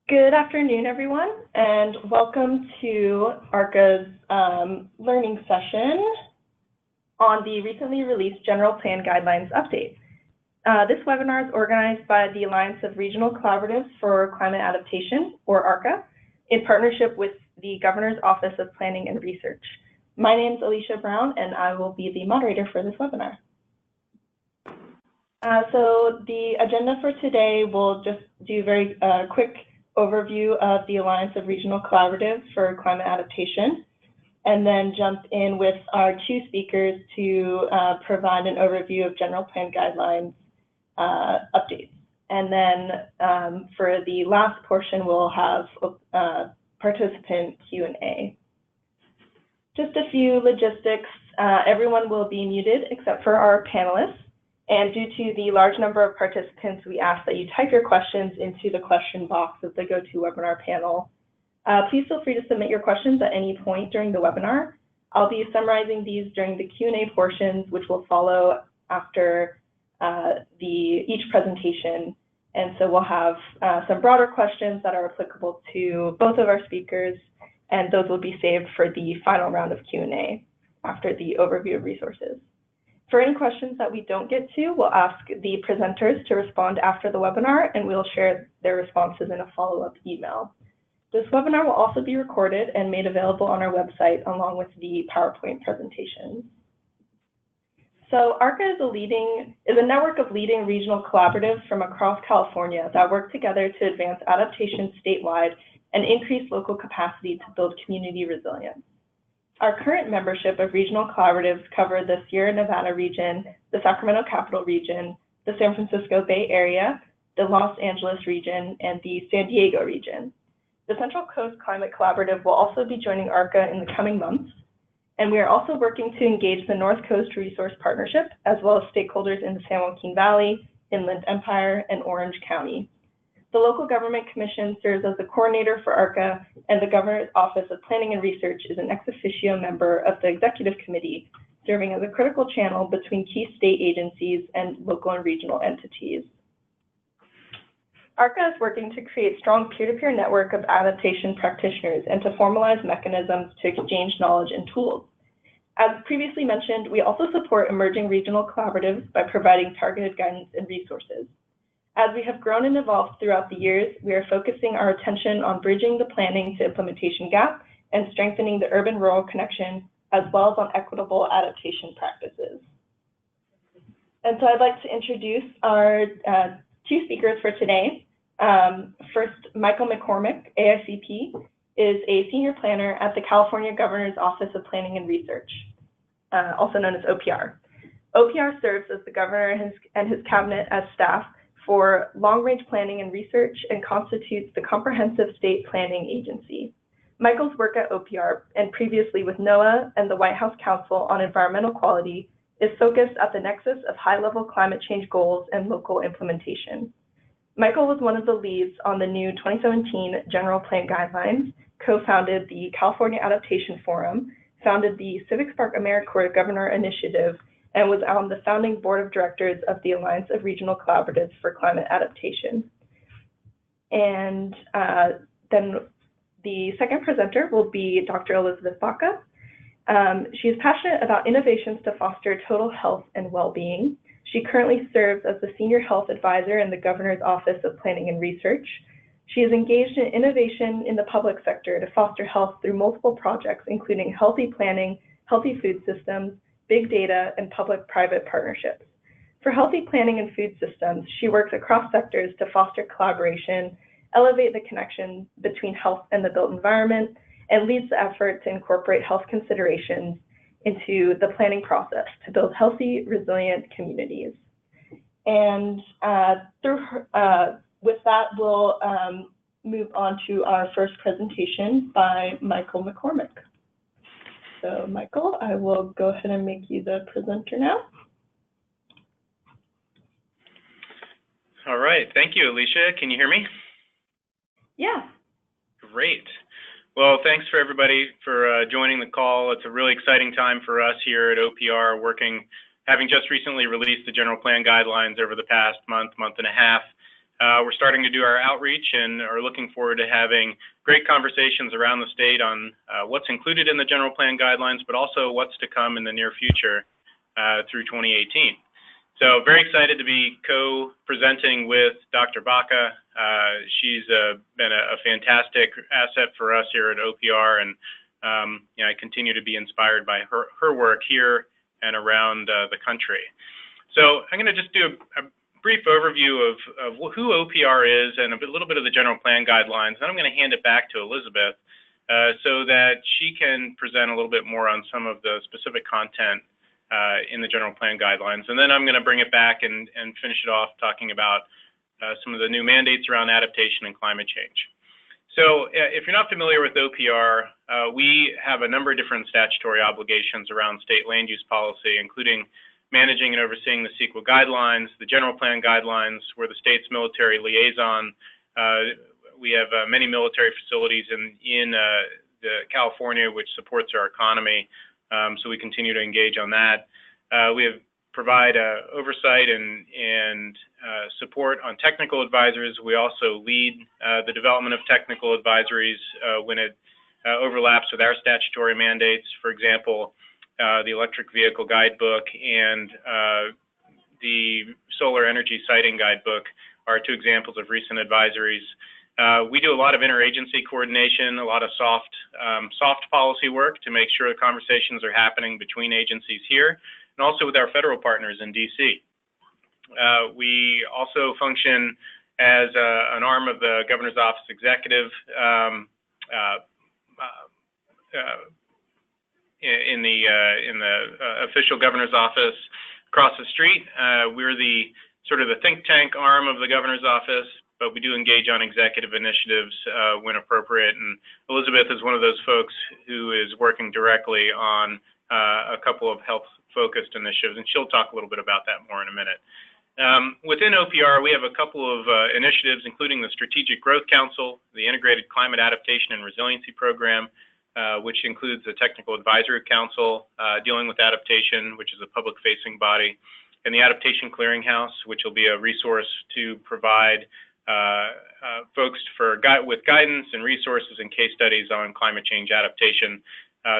Good afternoon, everyone, and welcome to ARCCA's learning session on the recently released General Plan Guidelines update. This webinar is organized by the Alliance of Regional Collaboratives for Climate Adaptation, or ARCCA, in partnership with the Governor's Office of Planning and Research. My name is Alicia Brown, and I will be the moderator for this webinar. So the agenda for today, we'll just do a very quick overview of the Alliance of Regional Collaboratives for Climate Adaptation, and then jump in with our two speakers to provide an overview of General Plan Guidelines updates. And then for the last portion, we'll have participant Q&A. Just a few logistics. Everyone will be muted except for our panelists. And due to the large number of participants, we ask that you type your questions into the question box of the GoToWebinar panel. Please feel free to submit your questions at any point during the webinar. I'll be summarizing these during the Q&A portions, which will follow after each presentation. And so we'll have some broader questions that are applicable to both of our speakers, and those will be saved for the final round of Q&A after the overview of resources. For any questions that we don't get to, we'll ask the presenters to respond after the webinar, and we'll share their responses in a follow-up email. This webinar will also be recorded and made available on our website along with the PowerPoint presentation. So ARCCA is a network of leading regional collaboratives from across California that work together to advance adaptation statewide and increase local capacity to build community resilience. Our current membership of regional collaboratives cover the Sierra Nevada region, the Sacramento Capital region, the San Francisco Bay Area, the Los Angeles region, and the San Diego region. The Central Coast Climate Collaborative will also be joining ARCCA in the coming months, and we are also working to engage the North Coast Resource Partnership, as well as stakeholders in the San Joaquin Valley, Inland Empire, and Orange County. The local government commission serves as the coordinator for ARCCA, and the Governor's Office of Planning and Research is an ex officio member of the executive committee, serving as a critical channel between key state agencies and local and regional entities. ARCCA is working to create strong peer-to-peer network of adaptation practitioners and to formalize mechanisms to exchange knowledge and tools. As previously mentioned, we also support emerging regional collaboratives by providing targeted guidance and resources. As we have grown and evolved throughout the years, we are focusing our attention on bridging the planning to implementation gap and strengthening the urban-rural connection, as well as on equitable adaptation practices. And so I'd like to introduce our two speakers for today. First, Michael McCormick, AICP, is a senior planner at the California Governor's Office of Planning and Research, also known as OPR. OPR serves as the governor and his cabinet as staff for long-range planning and research and constitutes the comprehensive state planning agency. Michael's work at OPR and previously with NOAA and the White House Council on Environmental Quality is focused at the nexus of high-level climate change goals and local implementation. Michael was one of the leads on the new 2017 General Plan Guidelines, co-founded the California Adaptation Forum, founded the Civic Spark AmeriCorps Governor Initiative, and was on the founding board of directors of the Alliance of Regional Collaboratives for Climate Adaptation. And then the second presenter will be Dr. Elizabeth Baca. She is passionate about innovations to foster total health and well-being. She currently serves as the Senior Health Advisor in the Governor's Office of Planning and Research. She is engaged in innovation in the public sector to foster health through multiple projects, including healthy planning, healthy food systems, big data, and public-private partnerships. For healthy planning and food systems, she works across sectors to foster collaboration, elevate the connection between health and the built environment, and leads the effort to incorporate health considerations into the planning process to build healthy, resilient communities. And with that, we'll move on to our first presentation by Michael McCormick. So Michael, I will go ahead and make you the presenter now. All right, thank you, Alicia. Can you hear me? Yeah. Great. Well, thanks for everybody for joining the call. It's a really exciting time for us here at OPR, having just recently released the General Plan Guidelines over the past month and a half. We're starting to do our outreach and are looking forward to having great conversations around the state on what's included in the general plan guidelines, but also what's to come in the near future through 2018. So very excited to be co-presenting with Dr. Baca. She's been a fantastic asset for us here at OPR, and I continue to be inspired by her work here and around the country. So I'm going to just do a brief overview of who OPR is and a little bit of the general plan guidelines. Then I'm going to hand it back to Elizabeth so that she can present a little bit more on some of the specific content in the general plan guidelines. And then I'm going to bring it back and finish it off talking about some of the new mandates around adaptation and climate change. So if you're not familiar with OPR, we have a number of different statutory obligations around state land use policy, including managing and overseeing the CEQA guidelines, the general plan guidelines. We're the state's military liaison. We have many military facilities in California, which supports our economy. So we continue to engage on that. We provide oversight and support on technical advisors. We also lead the development of technical advisories when it overlaps with our statutory mandates. For example, the electric vehicle guidebook and the solar energy siting guidebook are two examples of recent advisories. We do a lot of interagency coordination, a lot of soft policy work to make sure the conversations are happening between agencies here and also with our federal partners in DC. We also function as an arm of the Governor's Office Executive in the official Governor's Office across the street. We're the sort of the think tank arm of the Governor's Office, but we do engage on executive initiatives when appropriate. And Elizabeth is one of those folks who is working directly on a couple of health-focused initiatives, and she'll talk a little bit about that more in a minute. Within OPR, we have a couple of initiatives, including the Strategic Growth Council, the Integrated Climate Adaptation and Resiliency Program, which includes the Technical Advisory Council dealing with adaptation, which is a public-facing body, and the Adaptation Clearinghouse, which will be a resource to provide folks with guidance and resources and case studies on climate change adaptation.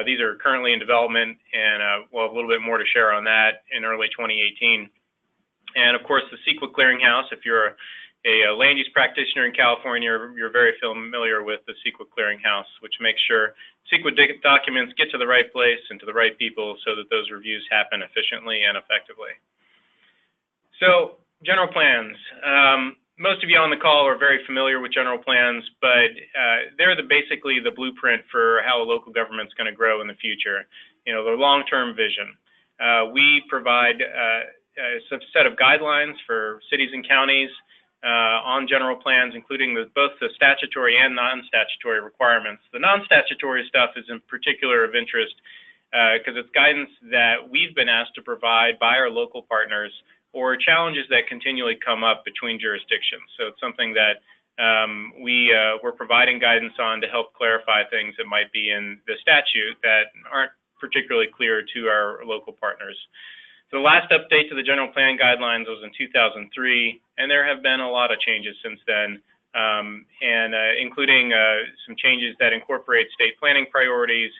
These are currently in development, and we'll have a little bit more to share on that in early 2018. And of course, the CEQA Clearinghouse, if you're a land use practitioner in California, you're very familiar with the CEQA Clearinghouse, which makes sure CEQA documents get to the right place and to the right people so that those reviews happen efficiently and effectively. So, general plans. Most of you on the call are very familiar with general plans, but they're basically the blueprint for how a local government's going to grow in the future. You know, the long-term vision. We provide a set of guidelines for cities and counties on general plans, including both the statutory and non-statutory requirements. The non-statutory stuff is in particular of interest because it's guidance that we've been asked to provide by our local partners or challenges that continually come up between jurisdictions. So it's something that we're providing guidance on to help clarify things that might be in the statute that aren't particularly clear to our local partners. So the last update to the general plan guidelines was in 2003, and there have been a lot of changes since then, including some changes that incorporate state planning priorities,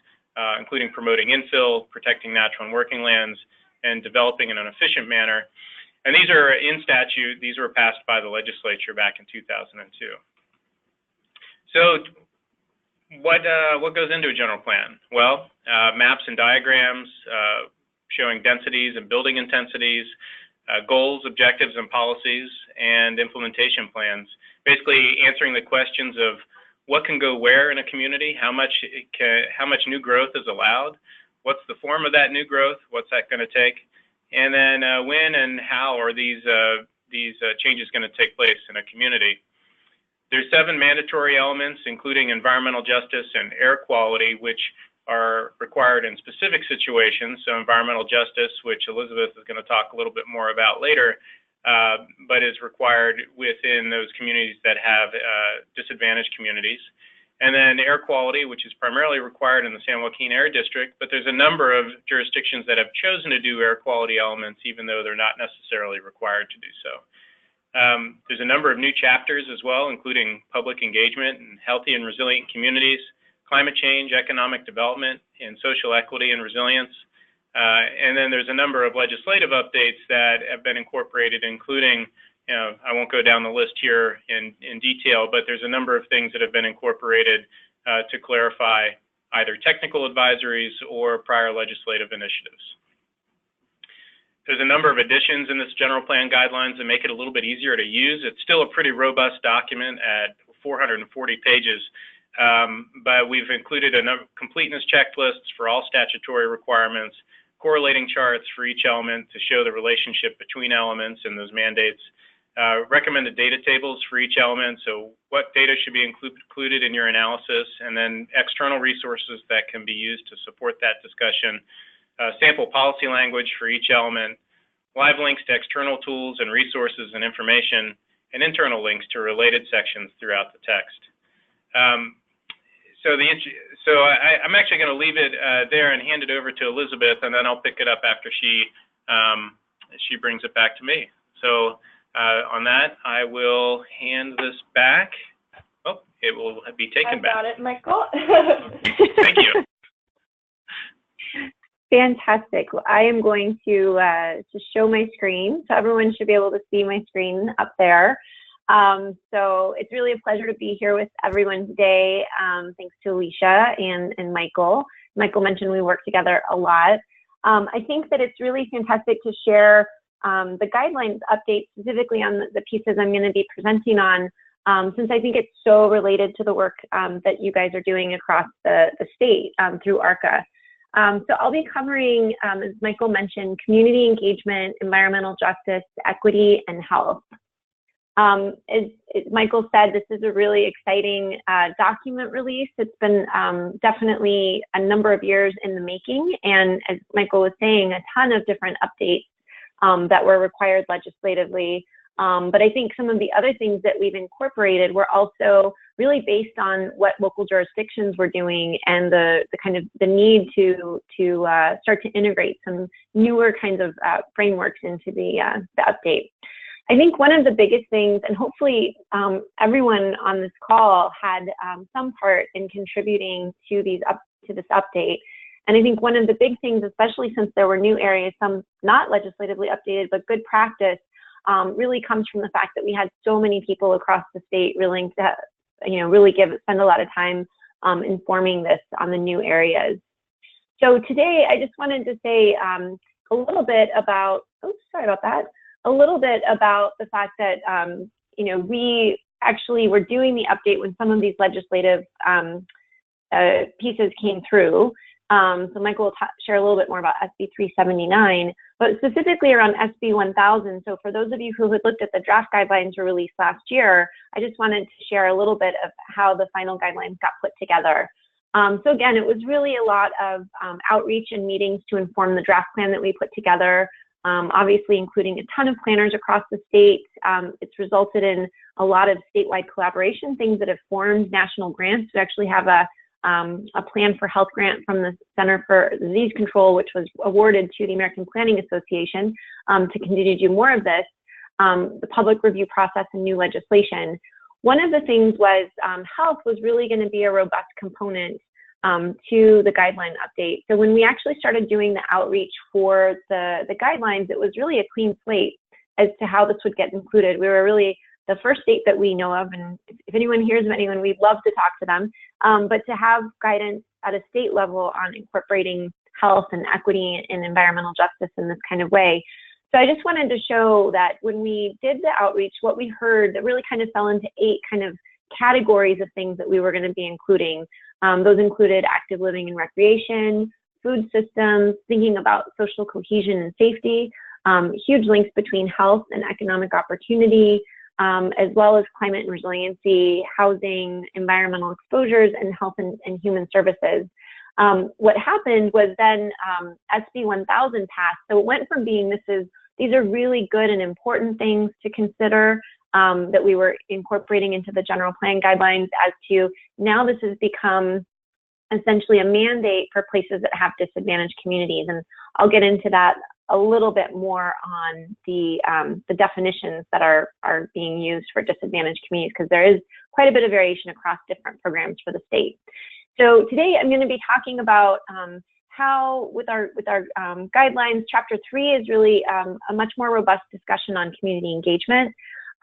including promoting infill, protecting natural and working lands, and developing in an efficient manner. And these are in statute. These were passed by the legislature back in 2002. So what goes into a general plan? Well, maps and diagrams showing densities and building intensities, goals, objectives, and policies, and implementation plans. Basically answering the questions of what can go where in a community, how much new growth is allowed, what's the form of that new growth, what's that going to take, and then when and how are these changes going to take place in a community. There's 7 mandatory elements, including environmental justice and air quality, which are required in specific situations. So environmental justice, which Elizabeth is going to talk a little bit more about later, but is required within those communities that have disadvantaged communities. And then air quality, which is primarily required in the San Joaquin Air District, but there's a number of jurisdictions that have chosen to do air quality elements, even though they're not necessarily required to do so. There's a number of new chapters as well, including public engagement and healthy and resilient communities, climate change, economic development, and social equity and resilience. And then there's a number of legislative updates that have been incorporated, including, I won't go down the list here in detail, but there's a number of things that have been incorporated to clarify either technical advisories or prior legislative initiatives. There's a number of additions in this general plan guidelines that make it a little bit easier to use. It's still a pretty robust document at 440 pages, but we've included a number of completeness checklists for all statutory requirements, correlating charts for each element to show the relationship between elements and those mandates, recommended data tables for each element, so what data should be included in your analysis, and then external resources that can be used to support that discussion, sample policy language for each element, live links to external tools and resources and information, and internal links to related sections throughout the text. So I'm actually going to leave it there and hand it over to Elizabeth, and then I'll pick it up after she brings it back to me. So on that, I will hand this back. Oh, it will be taken back. I got it, Michael. Thank you. Fantastic. Well, I am going to show my screen, so everyone should be able to see my screen up there. So it's really a pleasure to be here with everyone today. Thanks to Alicia and Michael. Michael mentioned we work together a lot. I think that it's really fantastic to share the guidelines update specifically on the pieces I'm going to be presenting on, since I think it's so related to the work that you guys are doing across the state through ARCCA. So I'll be covering, as Michael mentioned, community engagement, environmental justice, equity, and health. As Michael said, this is a really exciting document release. It's been definitely a number of years in the making, and as Michael was saying, a ton of different updates that were required legislatively. But I think some of the other things that we've incorporated were also really based on what local jurisdictions were doing and the kind of the need to start to integrate some newer kinds of frameworks into the update. I think one of the biggest things, and hopefully everyone on this call had some part in contributing to this update. And I think one of the big things, especially since there were new areas, some not legislatively updated, but good practice, really comes from the fact that we had so many people across the state willing to, really spend a lot of time informing this on the new areas. So today, I just wanted to say a little bit about, a little bit about the fact that, we actually were doing the update when some of these legislative pieces came through. So Michael will share a little bit more about SB 379, but specifically around SB 1000. So for those of you who had looked at the draft guidelines were released last year, I just wanted to share a little bit of how the final guidelines got put together. So again, it was really a lot of outreach and meetings to inform the draft plan that we put together, obviously including a ton of planners across the state. It's resulted in a lot of statewide collaboration, things that have formed national grants. We actually have a plan for health grant from the Center for Disease Control, which was awarded to the American Planning Association to continue to do more of this, the public review process and new legislation. One of the things was health was really going to be a robust component to the guideline update. So when we actually started doing the outreach for the guidelines, it was really a clean slate as to how this would get included. We were really the first state that we know of, and if anyone hears of anyone, we'd love to talk to them, but to have guidance at a state level on incorporating health and equity and environmental justice in this kind of way. So I just wanted to show that when we did the outreach, what we heard that really kind of fell into 8 kind of categories of things that we were going to be including. Those included active living and recreation, food systems, thinking about social cohesion and safety, huge links between health and economic opportunity, as well as climate and resiliency, housing, environmental exposures, and health and human services. What happened was then SB 1000 passed. So it went from being these are really good and important things to consider that we were incorporating into the general plan guidelines, as to now this has become essentially a mandate for places that have disadvantaged communities. And I'll get into that a little bit more on the definitions that are being used for disadvantaged communities, because there is quite a bit of variation across different programs for the state. So today I'm going to be talking about how, with our guidelines, Chapter 3 is really a much more robust discussion on community engagement.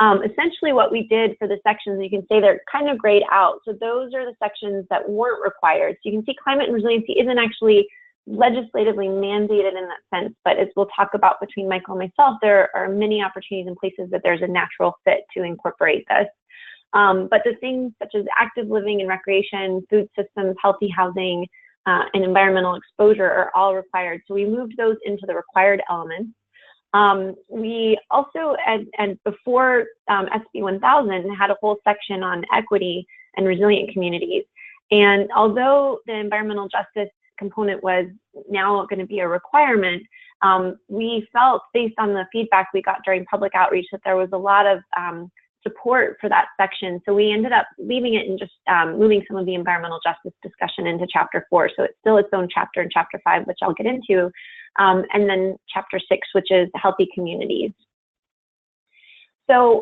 Essentially what we did for the sections, you can say they're kind of grayed out. So those are the sections that weren't required. So you can see climate and resiliency isn't actually legislatively mandated in that sense, but as we'll talk about between Michael and myself, there are many opportunities and places that there's a natural fit to incorporate this. But the things such as active living and recreation, food systems, healthy housing, and environmental exposure are all required. So we moved those into the required elements. We also, and before SB 1000, had a whole section on equity and resilient communities. And although the environmental justice component was now going to be a requirement, we felt, based on the feedback we got during public outreach, that there was a lot of support for that section. So we ended up leaving it and just moving some of the environmental justice discussion into Chapter 4. So it's still its own chapter in Chapter 5, which I'll get into. And then Chapter 6, which is healthy communities. So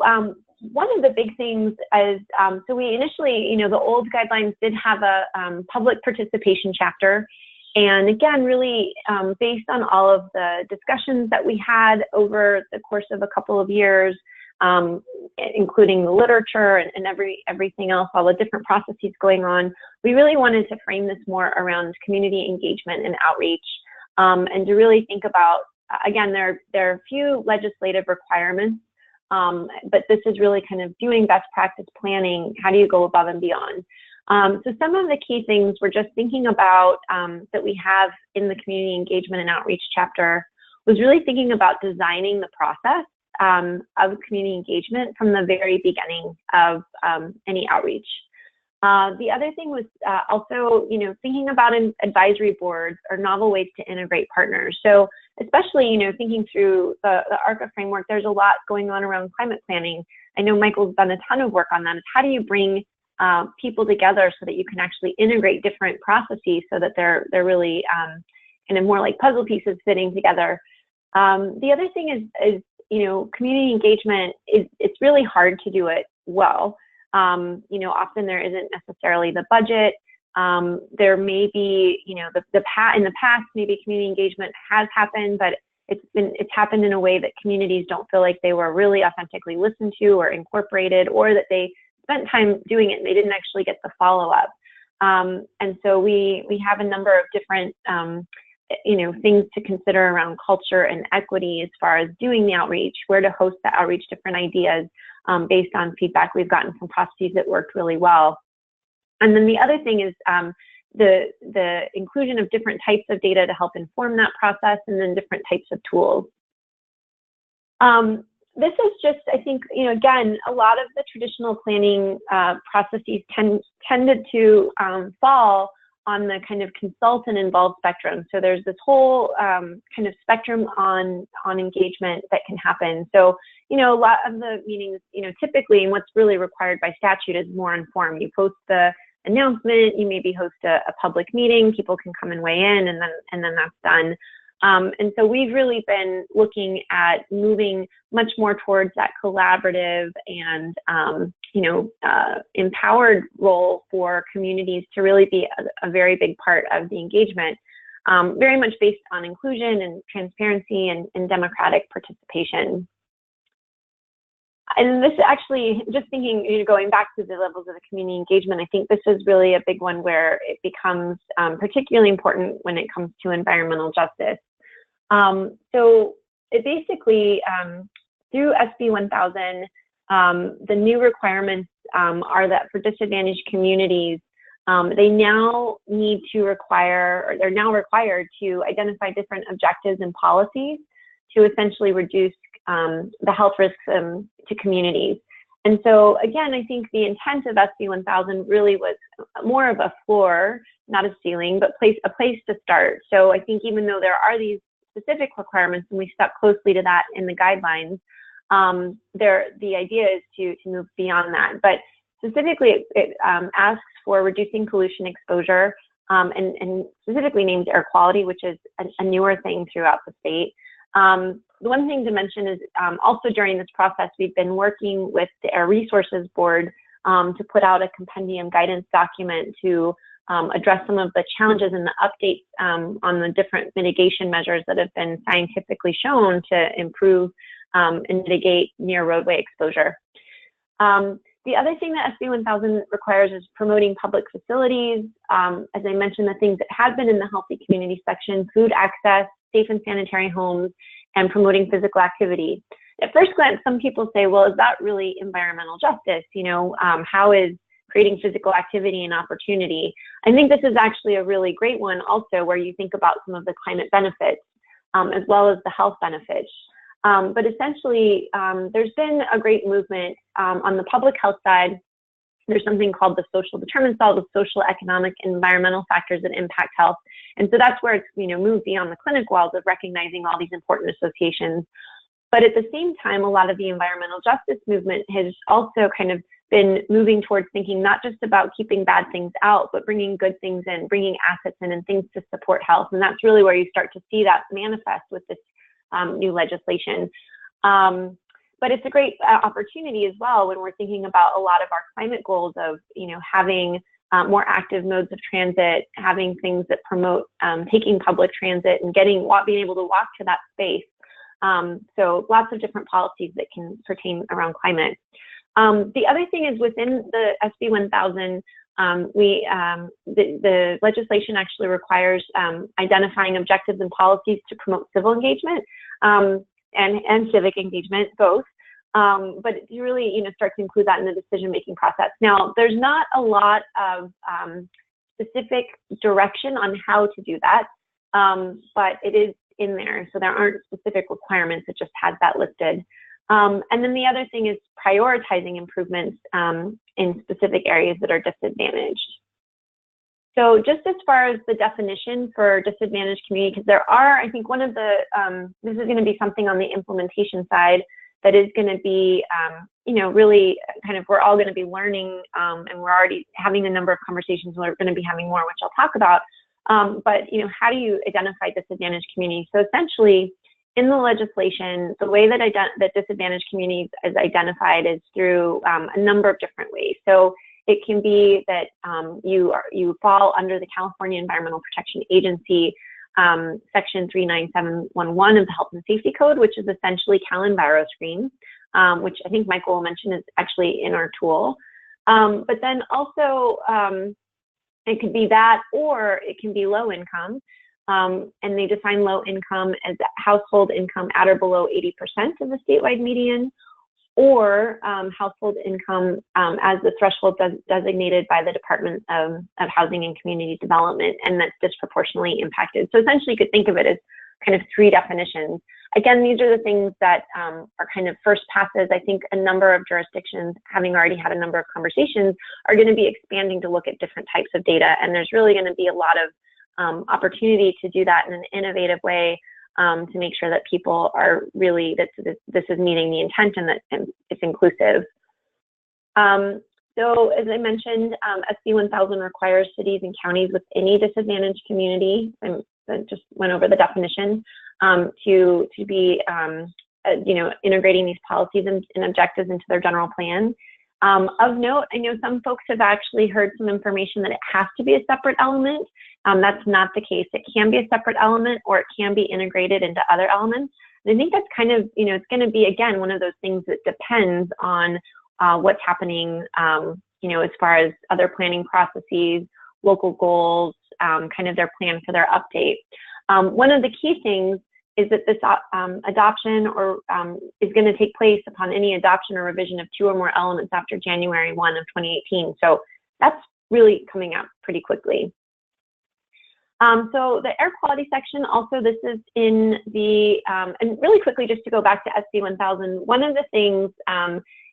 one of the big things is, so we initially, the old guidelines did have a public participation chapter. And again, really based on all of the discussions that we had over the course of a couple of years, including the literature and everything else, all the different processes going on, we really wanted to frame this more around community engagement and outreach, and to really think about, again, there are a few legislative requirements, but this is really kind of doing best practice planning. How do you go above and beyond? So some of the key things we're just thinking about that we have in the community engagement and outreach chapter was really thinking about designing the process of community engagement from the very beginning of any outreach. The other thing was also, thinking about an advisory boards or novel ways to integrate partners. So especially, thinking through the ARCCA framework, there's a lot going on around climate planning. I know Michael's done a ton of work on that. It's how do you bring people together so that you can actually integrate different processes so that they're really kind of more like puzzle pieces fitting together. The other thing is community engagement it's really hard to do it well. Often there isn't necessarily the budget. There may be, in the past, maybe community engagement has happened, but it's happened in a way that communities don't feel like they were really authentically listened to or incorporated, or that they spent time doing it and they didn't actually get the follow-up. And so we have a number of different things to consider around culture and equity as far as doing the outreach, where to host the outreach, different ideas based on feedback we've gotten from processes that worked really well. And then the other thing is the inclusion of different types of data to help inform that process, and then different types of tools. This is just, I think, again, a lot of the traditional planning processes tended to fall on the kind of consult and involve spectrum. So there's this whole kind of spectrum on engagement that can happen. So, a lot of the meetings, typically, and what's really required by statute is more informed. You post the announcement, you maybe host a public meeting, people can come and weigh in, and then that's done. And so we've really been looking at moving much more towards that collaborative and, empowered role for communities to really be a very big part of the engagement, very much based on inclusion and transparency and democratic participation. And this actually, just thinking, going back to the levels of the community engagement, I think this is really a big one where it becomes particularly important when it comes to environmental justice. So it basically, through SB 1000, the new requirements are that for disadvantaged communities, they now need to require, or they're now required to identify different objectives and policies to essentially reduce the health risks to communities. And so again, I think the intent of SB 1000 really was more of a floor, not a ceiling, but a place to start. So I think even though there are these specific requirements, and we stuck closely to that in the guidelines, the idea is to move beyond that. But specifically, it asks for reducing pollution exposure and specifically named air quality, which is a newer thing throughout the state. The one thing to mention is also during this process, we've been working with the Air Resources Board to put out a compendium guidance document to address some of the challenges and the updates on the different mitigation measures that have been scientifically shown to improve and mitigate near roadway exposure. The other thing that SB 1000 requires is promoting public facilities. As I mentioned, the things that have been in the healthy community section: food access, safe and sanitary homes, and promoting physical activity. At first glance, some people say, well, is that really environmental justice? You know, how is creating physical activity and opportunity? I think this is actually a really great one also, where you think about some of the climate benefits as well as the health benefits. But essentially, there's been a great movement on the public health side. There's something called the social determinants, all the social, economic, and environmental factors that impact health. And so that's where it's, you know, moved beyond the clinic walls of recognizing all these important associations. But at the same time, a lot of the environmental justice movement has also kind of been moving towards thinking not just about keeping bad things out, but bringing good things in, bringing assets in and things to support health. And that's really where you start to see that manifest with this new legislation. But it's a great opportunity as well when we're thinking about a lot of our climate goals of, you know, having more active modes of transit, having things that promote taking public transit and being able to walk to that space. So lots of different policies that can pertain around climate. The other thing is within the SB 1000, the legislation actually requires identifying objectives and policies to promote civil engagement and civic engagement, both. But you really, you know, start to include that in the decision-making process. Now, there's not a lot of specific direction on how to do that, but it is in there. So there aren't specific requirements. It just has that listed. And then the other thing is prioritizing improvements in specific areas that are disadvantaged. So just as far as the definition for disadvantaged community, because there are, I think one of the, this is going to be something on the implementation side that is going to be, you know, really kind of, we're all going to be learning, and we're already having a number of conversations. We're going to be having more, which I'll talk about. But, you know, how do you identify disadvantaged communities? So essentially, in the legislation, the way that disadvantaged communities is identified is through a number of different ways. So it can be that you fall under the California Environmental Protection Agency Section 39711 of the Health and Safety Code, which is essentially CalEnviroScreen, which I think Michael will mention is actually in our tool. But then also it could be that, or it can be low income. And they define low income as household income at or below 80% of the statewide median, or household income as the threshold designated by the Department of Housing and Community Development, and that's disproportionately impacted. So essentially you could think of it as kind of three definitions. Again, these are the things that are kind of first passes. I think a number of jurisdictions, having already had a number of conversations, are going to be expanding to look at different types of data, and there's really going to be a lot of opportunity to do that in an innovative way to make sure that people are really, that this is meeting the intent and that it's inclusive. So as I mentioned, SB 1000 requires cities and counties with any disadvantaged community, and I just went over the definition, to be you know, integrating these policies and objectives into their general plan. Of note, I know some folks have actually heard some information that it has to be a separate element. That's not the case. It can be a separate element, or it can be integrated into other elements. And I think that's kind of, you know, it's going to be, again, one of those things that depends on what's happening, you know, as far as other planning processes, local goals, kind of their plan for their update. One of the key things is that this adoption is going to take place upon any adoption or revision of 2 or more elements after January 1 of 2018. So that's really coming up pretty quickly. So the air quality section, also this is in the, and really quickly just to go back to SB 1000, one of the things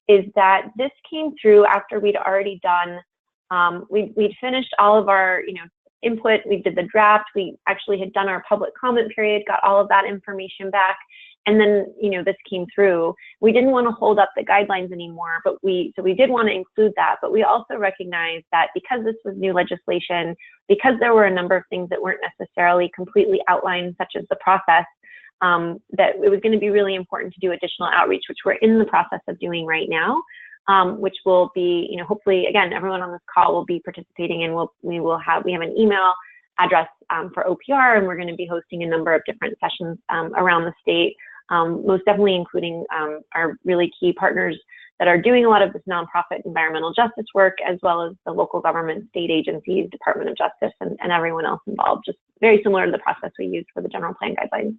is that this came through after we'd already done, we'd finished all of our, you know, input, we did the draft, we actually had done our public comment period, got all of that information back, And then, this came through. We didn't want to hold up the guidelines anymore, so we did want to include that. But we also recognized that because this was new legislation, because there were a number of things that weren't necessarily completely outlined, such as the process, that it was going to be really important to do additional outreach, which we're in the process of doing right now, which will be, hopefully, again, everyone on this call will be participating, and we have an email address for OPR, and we're going to be hosting a number of different sessions around the state, most definitely including our really key partners that are doing a lot of this nonprofit environmental justice work, as well as the local government, state agencies, Department of Justice, and everyone else involved, just very similar to the process we used for the general plan guidelines.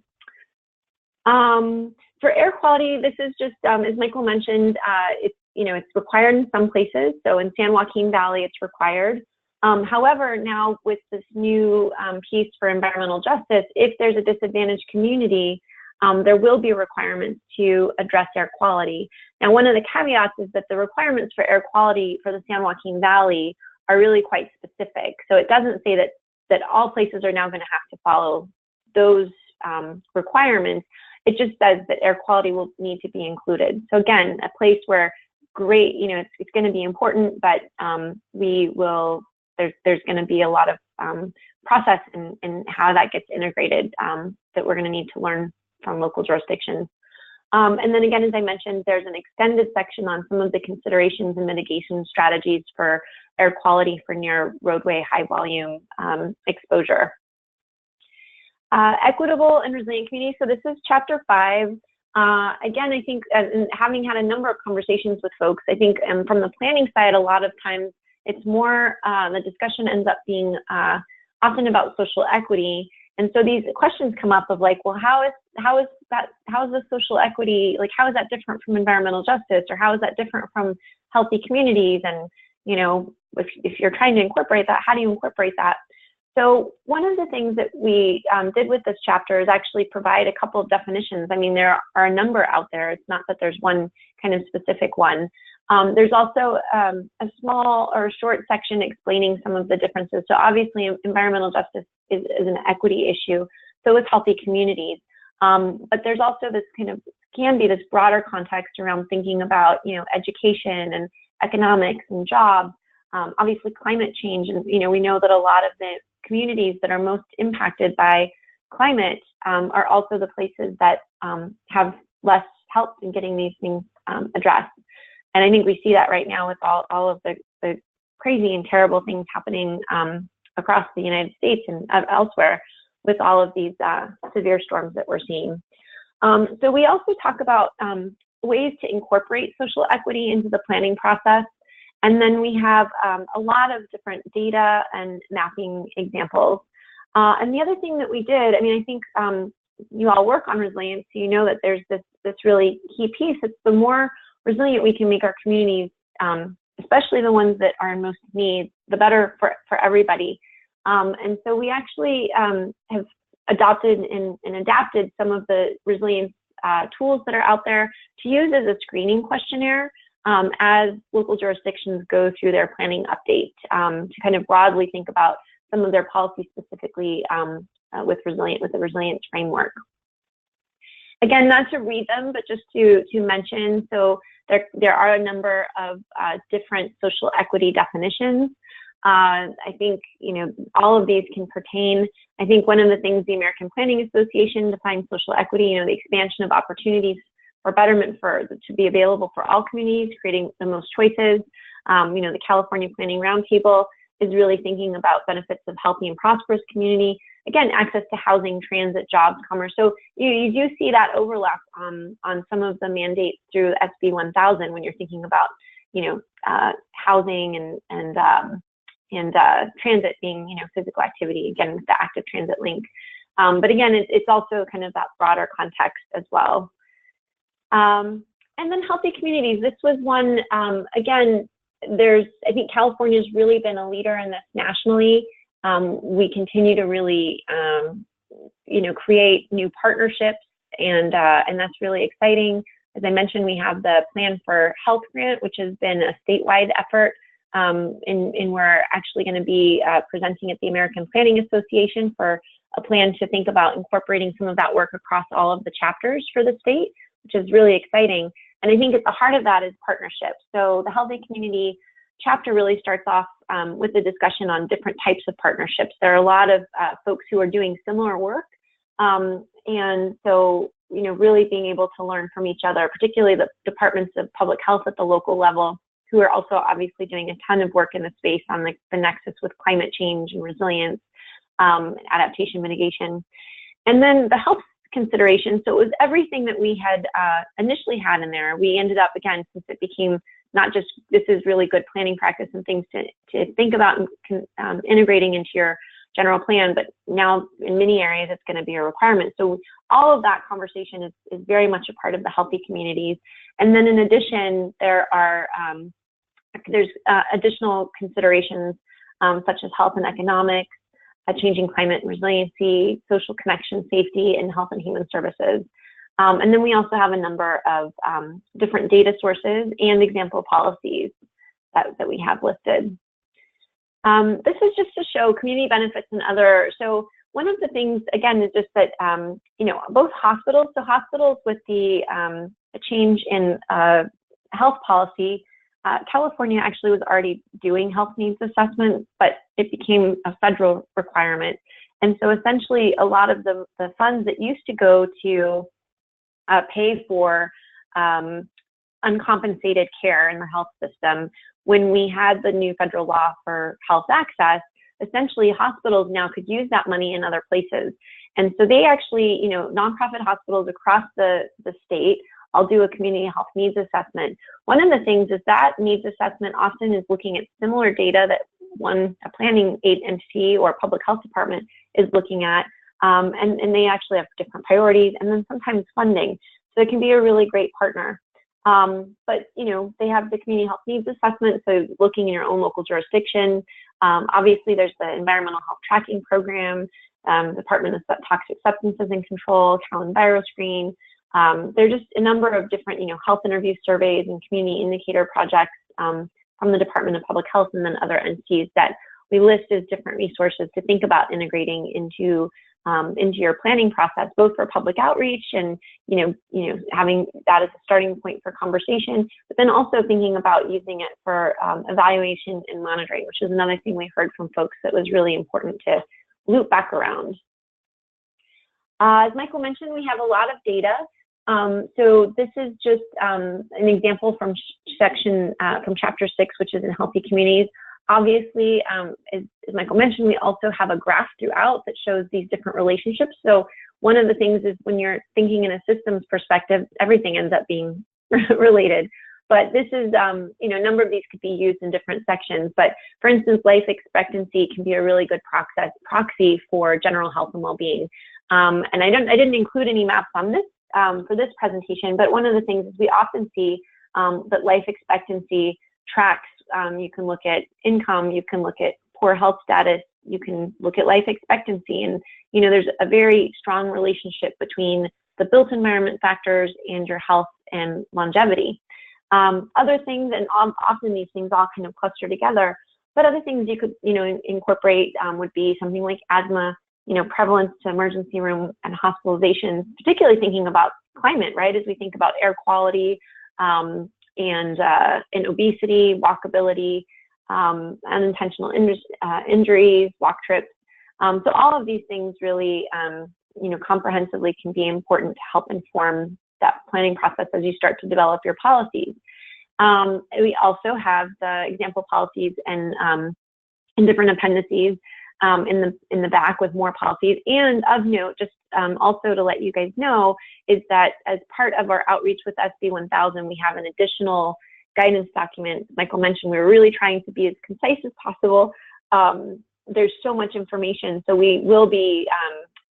For air quality, this is just, as Michael mentioned, it's required in some places. So in San Joaquin Valley, it's required. However, now with this new piece for environmental justice, if there's a disadvantaged community, there will be requirements to address air quality. Now, one of the caveats is that the requirements for air quality for the San Joaquin Valley are really quite specific. So it doesn't say that all places are now going to have to follow those requirements. It just says that air quality will need to be included. So again, a place where great, it's going to be important, but there's going to be a lot of process in how that gets integrated that we're going to need to learn from local jurisdictions. And then again, as I mentioned, there's an extended section on some of the considerations and mitigation strategies for air quality for near roadway high volume exposure. Equitable and resilient communities. So this is chapter 5. Again, I think having had a number of conversations with folks, I think from the planning side, a lot of times it's more, the discussion ends up being often about social equity. And so these questions come up of like, well, how is the social equity, like how is that different from environmental justice, or how is that different from healthy communities? And, if you're trying to incorporate that, how do you incorporate that? So one of the things that we did with this chapter is actually provide a couple of definitions. I mean, there are a number out there. It's not that there's one kind of specific one. There's also a small or short section explaining some of the differences. So obviously environmental justice is an equity issue. So is healthy communities. But there's also this can be this broader context around thinking about, education and economics and jobs, obviously climate change. And, we know that a lot of the communities that are most impacted by climate are also the places that have less help in getting these things addressed. And I think we see that right now with all of the crazy and terrible things happening across the United States and elsewhere with all of these severe storms that we're seeing. So we also talk about ways to incorporate social equity into the planning process. And then we have a lot of different data and mapping examples. And the other thing that we did, I think you all work on resilience, so you know that there's this really key piece. It's the more resilient we can make our communities, especially the ones that are in most need, the better for everybody. And so we actually have adopted and adapted some of the resilience tools that are out there to use as a screening questionnaire as local jurisdictions go through their planning update to kind of broadly think about some of their policies specifically with the resilience framework. Again, not to read them, but just to mention, so there are a number of different social equity definitions. I think, all of these can pertain. I think one of the things the American Planning Association defines social equity, the expansion of opportunities for betterment to be available for all communities, creating the most choices. The California Planning Roundtable is really thinking about benefits of healthy and prosperous community. Again, access to housing, transit, jobs, commerce. So you do see that overlap on some of the mandates through SB 1000 when you're thinking about, housing and transit being, physical activity, again, with the active transit link. But again, it's also kind of that broader context as well. And then healthy communities. This was one, again, I think California's really been a leader in this nationally. We continue to really, create new partnerships, and that's really exciting. As I mentioned, we have the Plan for Health grant, which has been a statewide effort, and we're actually going to be presenting at the American Planning Association for a plan to think about incorporating some of that work across all of the chapters for the state, which is really exciting. And I think at the heart of that is partnership. So the Healthy Community chapter really starts off with a discussion on different types of partnerships. There are a lot of folks who are doing similar work. And so, you know, really being able to learn from each other, particularly the departments of public health at the local level, who are also obviously doing a ton of work in the space on the nexus with climate change and resilience, adaptation mitigation. And then the health consideration. So it was everything that we had initially had in there. We ended up, again, since it became not just, this is really good planning practice and things to think about and integrating into your general plan, but now in many areas it's going to be a requirement. So all of that conversation is very much a part of the Healthy Communities. And then in addition, there's additional considerations such as health and economics, changing climate and resiliency, social connection, safety, and health and human services. And then we also have a number of different data sources and example policies that we have listed. This is just to show community benefits and other. So one of the things, again, is just that, you know, both hospitals, so hospitals with the change in health policy, California actually was already doing health needs assessment, but it became a federal requirement. And so essentially a lot of the funds that used to go to pay for uncompensated care in the health system, when we had the new federal law for health access, essentially hospitals now could use that money in other places. And so they actually, you know, nonprofit hospitals across the state, I'll do a community health needs assessment. One of the things is that needs assessment often is looking at similar data that a planning agency or public health department is looking at, and they actually have different priorities and then sometimes funding. So it can be a really great partner. But, you know, they have the community health needs assessment, so looking in your own local jurisdiction. Obviously, there's the environmental health tracking program, Department of Toxic Substances and Control, Cal EnviroScreen. There are just a number of different, you know, health interview surveys and community indicator projects from the Department of Public Health and then other entities that we list as different resources to think about integrating into your planning process, both for public outreach and, you know, having that as a starting point for conversation, but then also thinking about using it for evaluation and monitoring, which is another thing we heard from folks that was really important to loop back around. As Michael mentioned, we have a lot of data. So this is just an example from from chapter 6, which is in Healthy Communities. Obviously, as Michael mentioned, we also have a graph throughout that shows these different relationships. So one of the things is when you're thinking in a systems perspective, everything ends up being related. But this is, you know, a number of these could be used in different sections. But for instance, life expectancy can be a really good proxy for general health and well-being. And I didn't include any maps on this for this presentation, but one of the things is we often see that life expectancy tracks. You can look at income, you can look at poor health status, you can look at life expectancy, and you know there's a very strong relationship between the built environment factors and your health and longevity. Other things, and often these things all kind of cluster together, but other things you could, you know, incorporate would be something like asthma, you know, prevalence to emergency room and hospitalizations, particularly thinking about climate, right? As we think about air quality and obesity, walkability, unintentional injuries, walk trips. So all of these things really, you know, comprehensively can be important to help inform that planning process as you start to develop your policies. We also have the example policies and in different appendices in the back with more policies. And of note, just also to let you guys know, is that as part of our outreach with SB 1000, we have an additional guidance document. Michael mentioned we were really trying to be as concise as possible. There's so much information, so we will be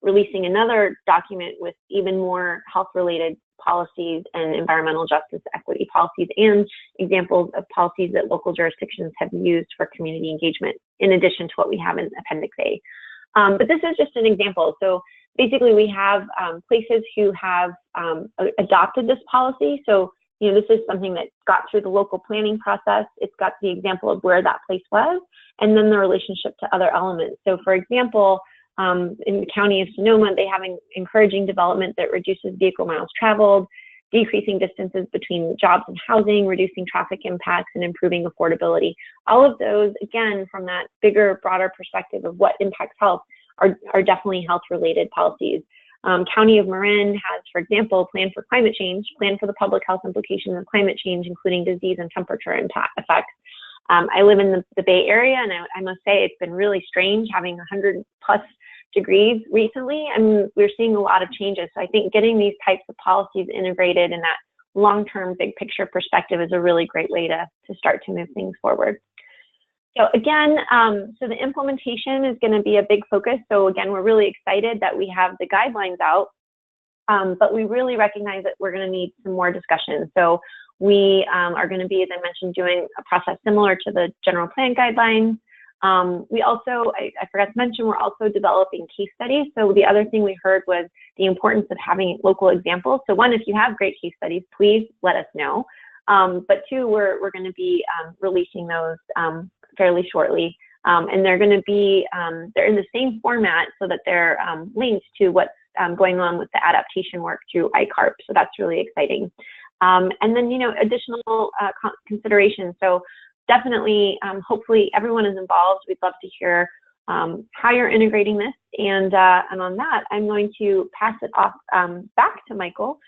releasing another document with even more health-related policies and environmental justice equity policies and examples of policies that local jurisdictions have used for community engagement, in addition to what we have in Appendix A. But this is just an example. So basically we have places who have adopted this policy. So, you know, this is something that got through the local planning process. It's got the example of where that place was, and then the relationship to other elements. So for example, In the county of Sonoma, they have encouraging development that reduces vehicle miles traveled, decreasing distances between jobs and housing, reducing traffic impacts, and improving affordability. All of those, again, from that bigger, broader perspective of what impacts health, are definitely health-related policies. County of Marin has, for example, Plan for Climate Change, Plan for the Public Health Implications of Climate Change, including disease and temperature effects. I live in the Bay Area, and I must say it's been really strange having 100+ degrees recently, and we're seeing a lot of changes. So I think getting these types of policies integrated in that long-term big picture perspective is a really great way to start to move things forward. So again, so the implementation is going to be a big focus. So again, we're really excited that we have the guidelines out, but we really recognize that we're going to need some more discussion. So we are going to be, as I mentioned, doing a process similar to the general plan guidelines. We also, I forgot to mention, we're also developing case studies. So the other thing we heard was the importance of having local examples. So one, if you have great case studies, please let us know. But two, we're going to be releasing those fairly shortly. And they're going to be, they're in the same format so that they're linked to what's going on with the adaptation work through ICARP. So that's really exciting. And then, additional considerations. So definitely, hopefully everyone is involved. We'd love to hear how you're integrating this. And on that, I'm going to pass it off back to Michael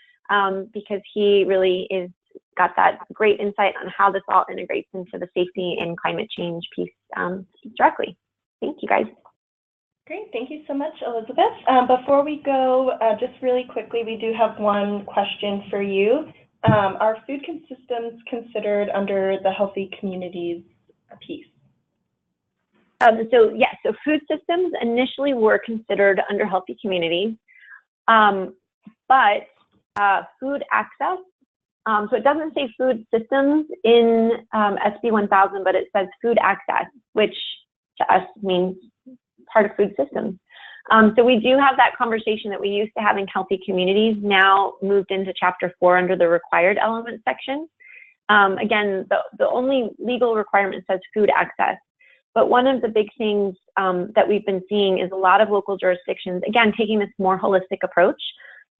because he really got that great insight on how this all integrates into the safety and climate change piece directly. Thank you, guys. Great, thank you so much, Elizabeth. Before we go, just really quickly, we do have one question for you. Are food systems considered under the healthy communities piece? So yes, so food systems initially were considered under healthy communities, but food access, so it doesn't say food systems in SB 1000, but it says food access, which to us means part of food systems. So we do have that conversation that we used to have in healthy communities, now moved into Chapter 4 under the required elements section. Again, the only legal requirement says food access. But one of the big things that we've been seeing is a lot of local jurisdictions, again, taking this more holistic approach,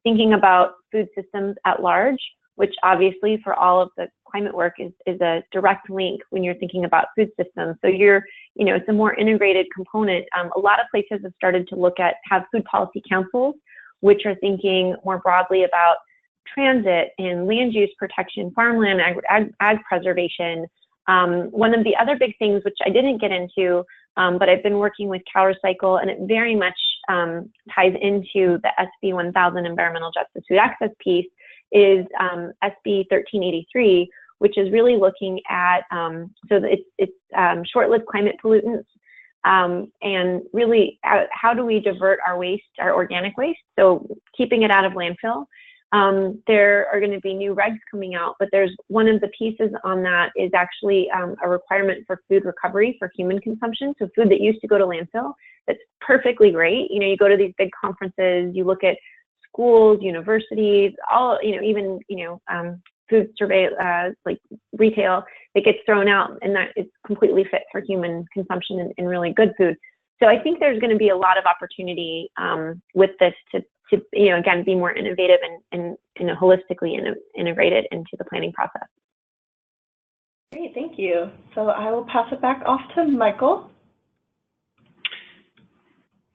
thinking about food systems at large, which obviously for all of the climate work is a direct link when you're thinking about food systems. So it's a more integrated component. A lot of places have started to have food policy councils, which are thinking more broadly about transit and land use protection, farmland, ag preservation. One of the other big things, which I didn't get into, but I've been working with CalRecycle, and it very much ties into the SB 1000 environmental justice food access piece, is SB 1383, which is really looking at, so it's short-lived climate pollutants, and really how do we divert our waste, our organic waste, so keeping it out of landfill. There are going to be new regs coming out, but there's one of the pieces on that is actually a requirement for food recovery for human consumption. So food that used to go to landfill, that's perfectly great. You go to these big conferences, you look at schools, universities, all, even, food survey, like retail, that gets thrown out, and that is completely fit for human consumption and really good food. So I think there's going to be a lot of opportunity with this to again, be more innovative and holistically integrated into the planning process. Great, thank you. So I will pass it back off to Michael.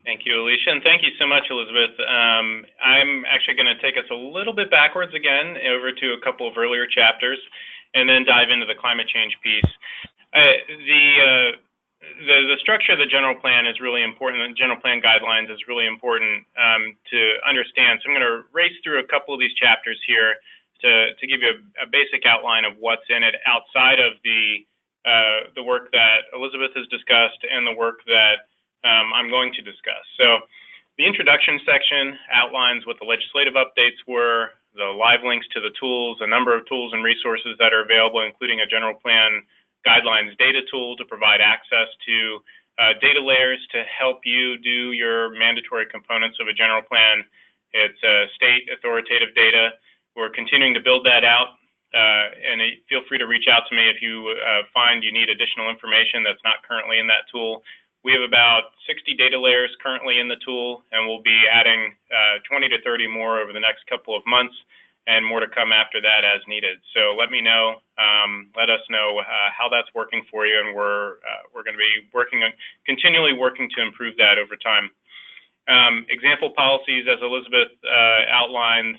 Thank you, Alicia, and thank you so much, Elizabeth. I'm actually going to take us a little bit backwards again over to a couple of earlier chapters and then dive into the climate change piece. The structure of the general plan is really important. The general plan guidelines is really important to understand. So I'm going to race through a couple of these chapters here to give you a basic outline of what's in it outside of the work that Elizabeth has discussed and the work that I'm going to discuss. So the introduction section outlines what the legislative updates were, the live links to the tools, a number of tools and resources that are available, including a general plan guidelines data tool to provide access to data layers to help you do your mandatory components of a general plan. It's state authoritative data. We're continuing to build that out, and feel free to reach out to me if you find you need additional information that's not currently in that tool. We have about 60 data layers currently in the tool, and we'll be adding 20 to 30 more over the next couple of months, and more to come after that as needed. So let me know, let us know how that's working for you, and we're going to be continually working to improve that over time. Example policies, as Elizabeth outlined,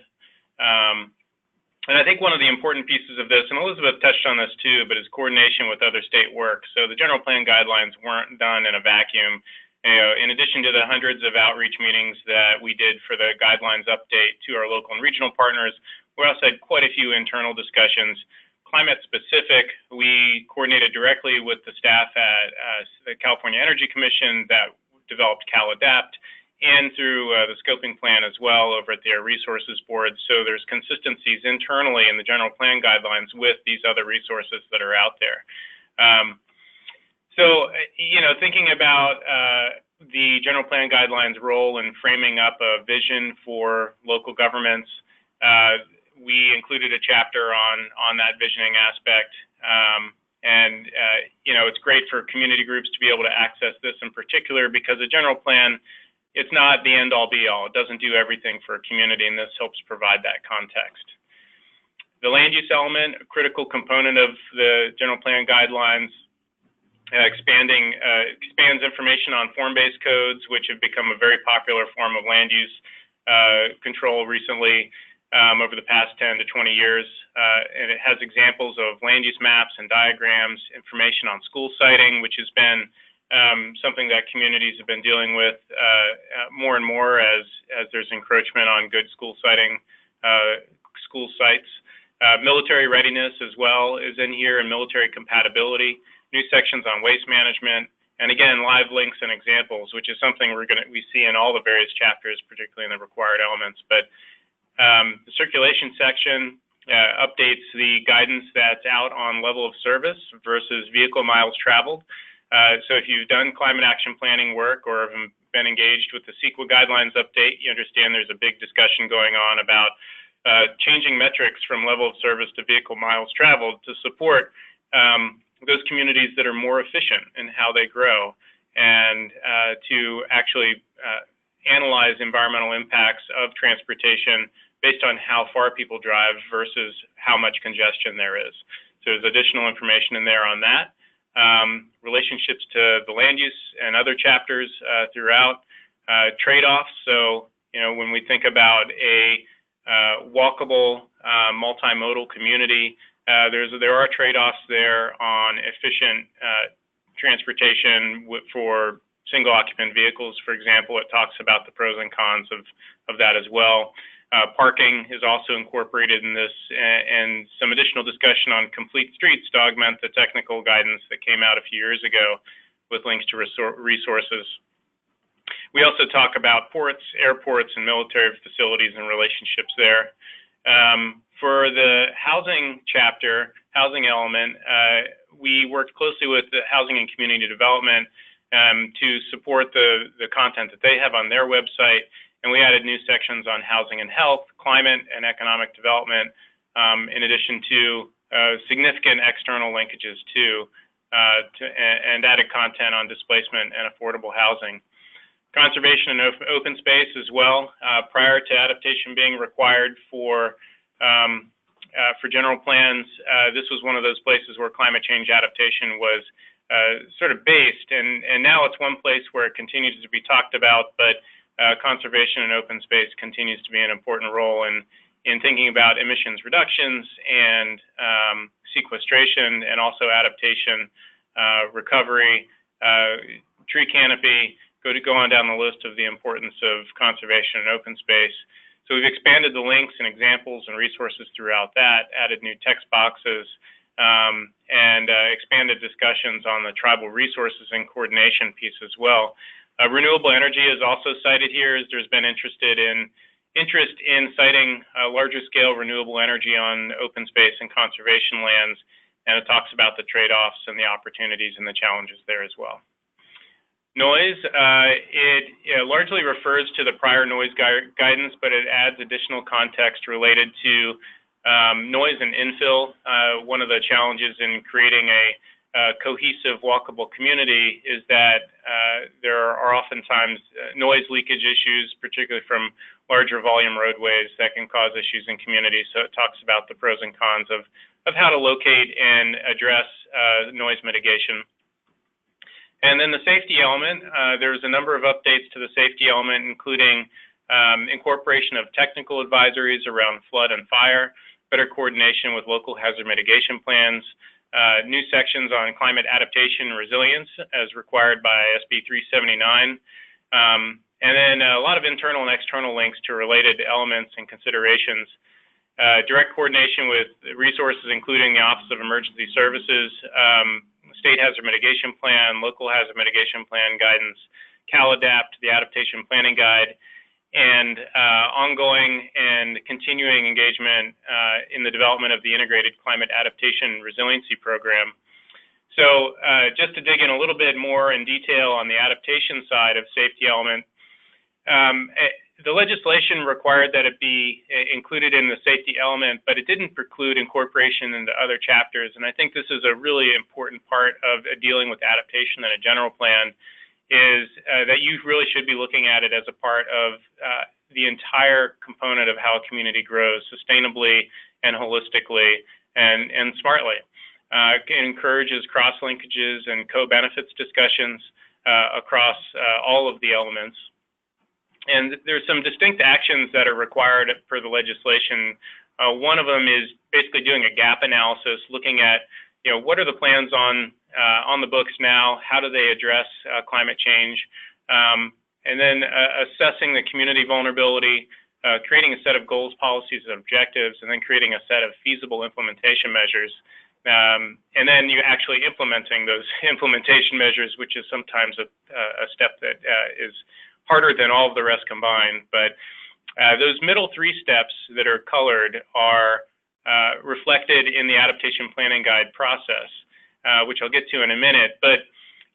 and I think one of the important pieces of this, and Elizabeth touched on this too, but is coordination with other state work. So the general plan guidelines weren't done in a vacuum. In addition to the hundreds of outreach meetings that we did for the guidelines update to our local and regional partners, we also had quite a few internal discussions. Climate specific, we coordinated directly with the staff at the California Energy Commission that developed CalAdapt, and through the scoping plan as well over at the Air Resources Board. So there's consistencies internally in the general plan guidelines with these other resources that are out there. So, thinking about the general plan guidelines role in framing up a vision for local governments, we included a chapter on that visioning aspect. It's great for community groups to be able to access this in particular, because the general plan, it's not the end-all be-all. It doesn't do everything for a community, and this helps provide that context. The land use element, a critical component of the general plan guidelines, expands information on form-based codes, which have become a very popular form of land use control recently over the past 10 to 20 years. And it has examples of land use maps and diagrams, information on school siting, which has been something that communities have been dealing with more and more as there's encroachment on good school siting, school sites. Military readiness as well is in here, and military compatibility, new sections on waste management, and again, live links and examples, which is something we see in all the various chapters, particularly in the required elements. But the circulation section updates the guidance that's out on level of service versus vehicle miles traveled. So if you've done climate action planning work or have been engaged with the CEQA guidelines update, you understand there's a big discussion going on about changing metrics from level of service to vehicle miles traveled to support those communities that are more efficient in how they grow, and to actually analyze environmental impacts of transportation based on how far people drive versus how much congestion there is. So there's additional information in there on that. Relationships to the land use and other chapters throughout, trade-offs. So, when we think about a walkable, multimodal community, there are trade-offs there on efficient transportation for single occupant vehicles, for example. It talks about the pros and cons of that as well. Parking is also incorporated in this, and some additional discussion on complete streets to augment the technical guidance that came out a few years ago with links to resources. We also talk about ports, airports, and military facilities and relationships there. For the housing chapter, housing element, we worked closely with the Housing and Community Development to support the content that they have on their website. And we added new sections on housing and health, climate and economic development, in addition to significant external linkages too, and added content on displacement and affordable housing. Conservation and open space as well. Prior to adaptation being required for general plans, this was one of those places where climate change adaptation was sort of based, and now it's one place where it continues to be talked about, but conservation and open space continues to be an important role in thinking about emissions reductions and sequestration, and also adaptation, recovery, tree canopy. Go on down the list of the importance of conservation and open space. So we've expanded the links and examples and resources throughout that, added new text boxes, and expanded discussions on the tribal resources and coordination piece as well. Renewable energy is also cited here, as there's been interest in citing larger scale renewable energy on open space and conservation lands, and it talks about the trade-offs and the opportunities and the challenges there as well. Noise, it largely refers to the prior noise guidance, but it adds additional context related to noise and infill. One of the challenges in creating cohesive, walkable community is that there are oftentimes noise leakage issues, particularly from larger volume roadways that can cause issues in communities. So it talks about the pros and cons of how to locate and address noise mitigation. And then the safety element, there's a number of updates to the safety element, including incorporation of technical advisories around flood and fire, better coordination with local hazard mitigation plans, new sections on climate adaptation and resilience as required by SB 379, and then a lot of internal and external links to related elements and considerations. Direct coordination with resources, including the Office of Emergency Services, State Hazard Mitigation Plan, Local Hazard Mitigation Plan guidance, CalAdapt, the Adaptation Planning Guide, and ongoing and continuing engagement in the development of the Integrated Climate Adaptation Resiliency Program. So just to dig in a little bit more in detail on the adaptation side of safety element, the legislation required that it be included in the safety element, but it didn't preclude incorporation into other chapters. And I think this is a really important part of dealing with adaptation in a general plan, is that you really should be looking at it as a part of the entire component of how a community grows sustainably and holistically and smartly. It encourages cross-linkages and co-benefits discussions across all of the elements. And there's some distinct actions that are required per the legislation. One of them is basically doing a gap analysis, looking at, what are the plans on the books now? How do they address climate change? And then assessing the community vulnerability, creating a set of goals, policies, and objectives, and then creating a set of feasible implementation measures. And then you actually implementing those implementation measures, which is sometimes a step that is harder than all of the rest combined. But those middle three steps that are colored are reflected in the Adaptation Planning Guide process, which I'll get to in a minute. But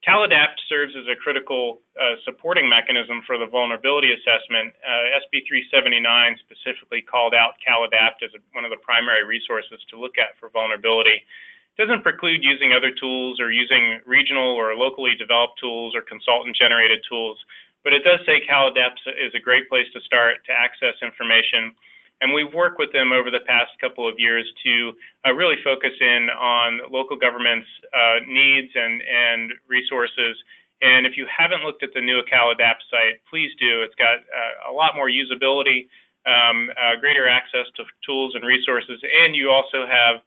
CalAdapt serves as a critical supporting mechanism for the vulnerability assessment. SB 379 specifically called out CalAdapt as one of the primary resources to look at for vulnerability. It doesn't preclude using other tools or using regional or locally developed tools or consultant-generated tools, but it does say CalAdapt is a great place to start to access information. And we've worked with them over the past couple of years to really focus in on local governments' needs and resources. And if you haven't looked at the new CalAdapt site, please do. It's got a lot more usability, greater access to tools and resources, and you also have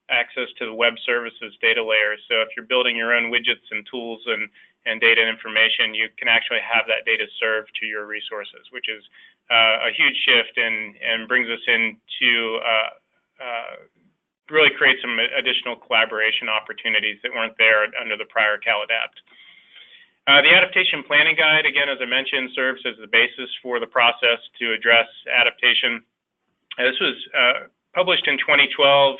access to the web services data layer. So if you're building your own widgets and tools and data and information, you can actually have that data served to your resources, which is a huge shift and brings us into really create some additional collaboration opportunities that weren't there under the prior CalAdapt. The Adaptation Planning Guide, again, as I mentioned, serves as the basis for the process to address adaptation. This was published in 2012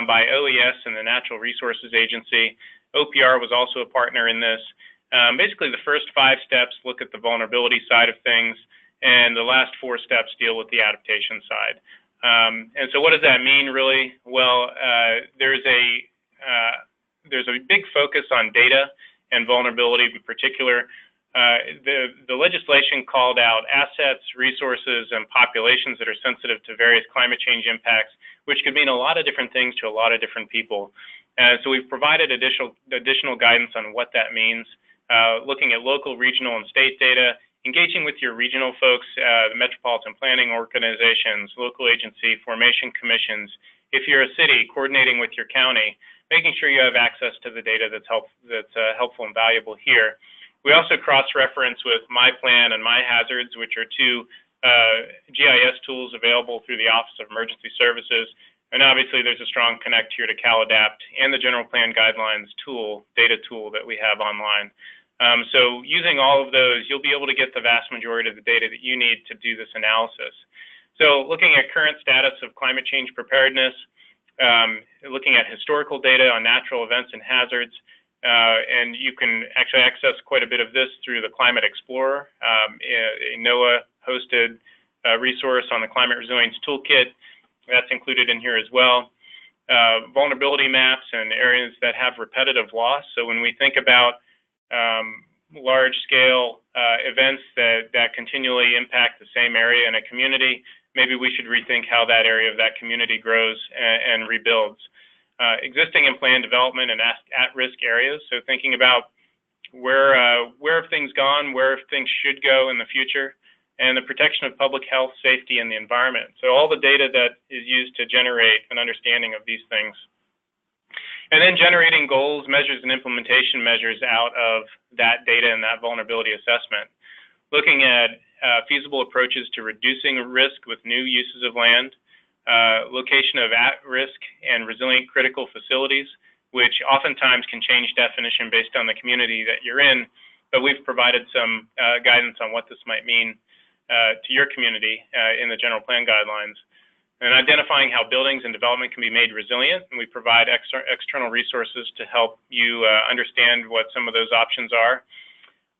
by OES and the Natural Resources Agency. OPR was also a partner in this. Basically, the first 5 steps look at the vulnerability side of things, and the last 4 steps deal with the adaptation side. And so what does that mean, really? Well, there's a big focus on data and vulnerability in particular. The legislation called out assets, resources, and populations that are sensitive to various climate change impacts, which could mean a lot of different things to a lot of different people. So we've provided additional guidance on what that means, looking at local, regional, and state data, engaging with your regional folks, the metropolitan planning organizations, local agency formation commissions. If you're a city, coordinating with your county, making sure you have access to the data that's helpful and valuable here. We also cross-reference with MyPlan and MyHazards, which are 2 GIS tools available through the Office of Emergency Services. And obviously, there's a strong connect here to CalAdapt and the General Plan Guidelines tool, data tool that we have online. So using all of those, you'll be able to get the vast majority of the data that you need to do this analysis. So looking at current status of climate change preparedness, looking at historical data on natural events and hazards, and you can actually access quite a bit of this through the Climate Explorer, a NOAA-hosted resource on the Climate Resilience Toolkit. That's included in here as well. vulnerability maps and areas that have repetitive loss. So when we think about large-scale events that continually impact the same area in a community, maybe we should rethink how that area of that community grows and rebuilds. Existing and planned development in at-risk areas, so thinking about where have things gone, where things should go in the future, and the protection of public health, safety, and the environment. So all the data that is used to generate an understanding of these things. And then generating goals, measures, and implementation measures out of that data and that vulnerability assessment. Looking at feasible approaches to reducing risk with new uses of land, location of at-risk and resilient critical facilities, which oftentimes can change definition based on the community that you're in, but we've provided some guidance on what this might mean to your community in the general plan guidelines. And identifying how buildings and development can be made resilient, and we provide external resources to help you understand what some of those options are.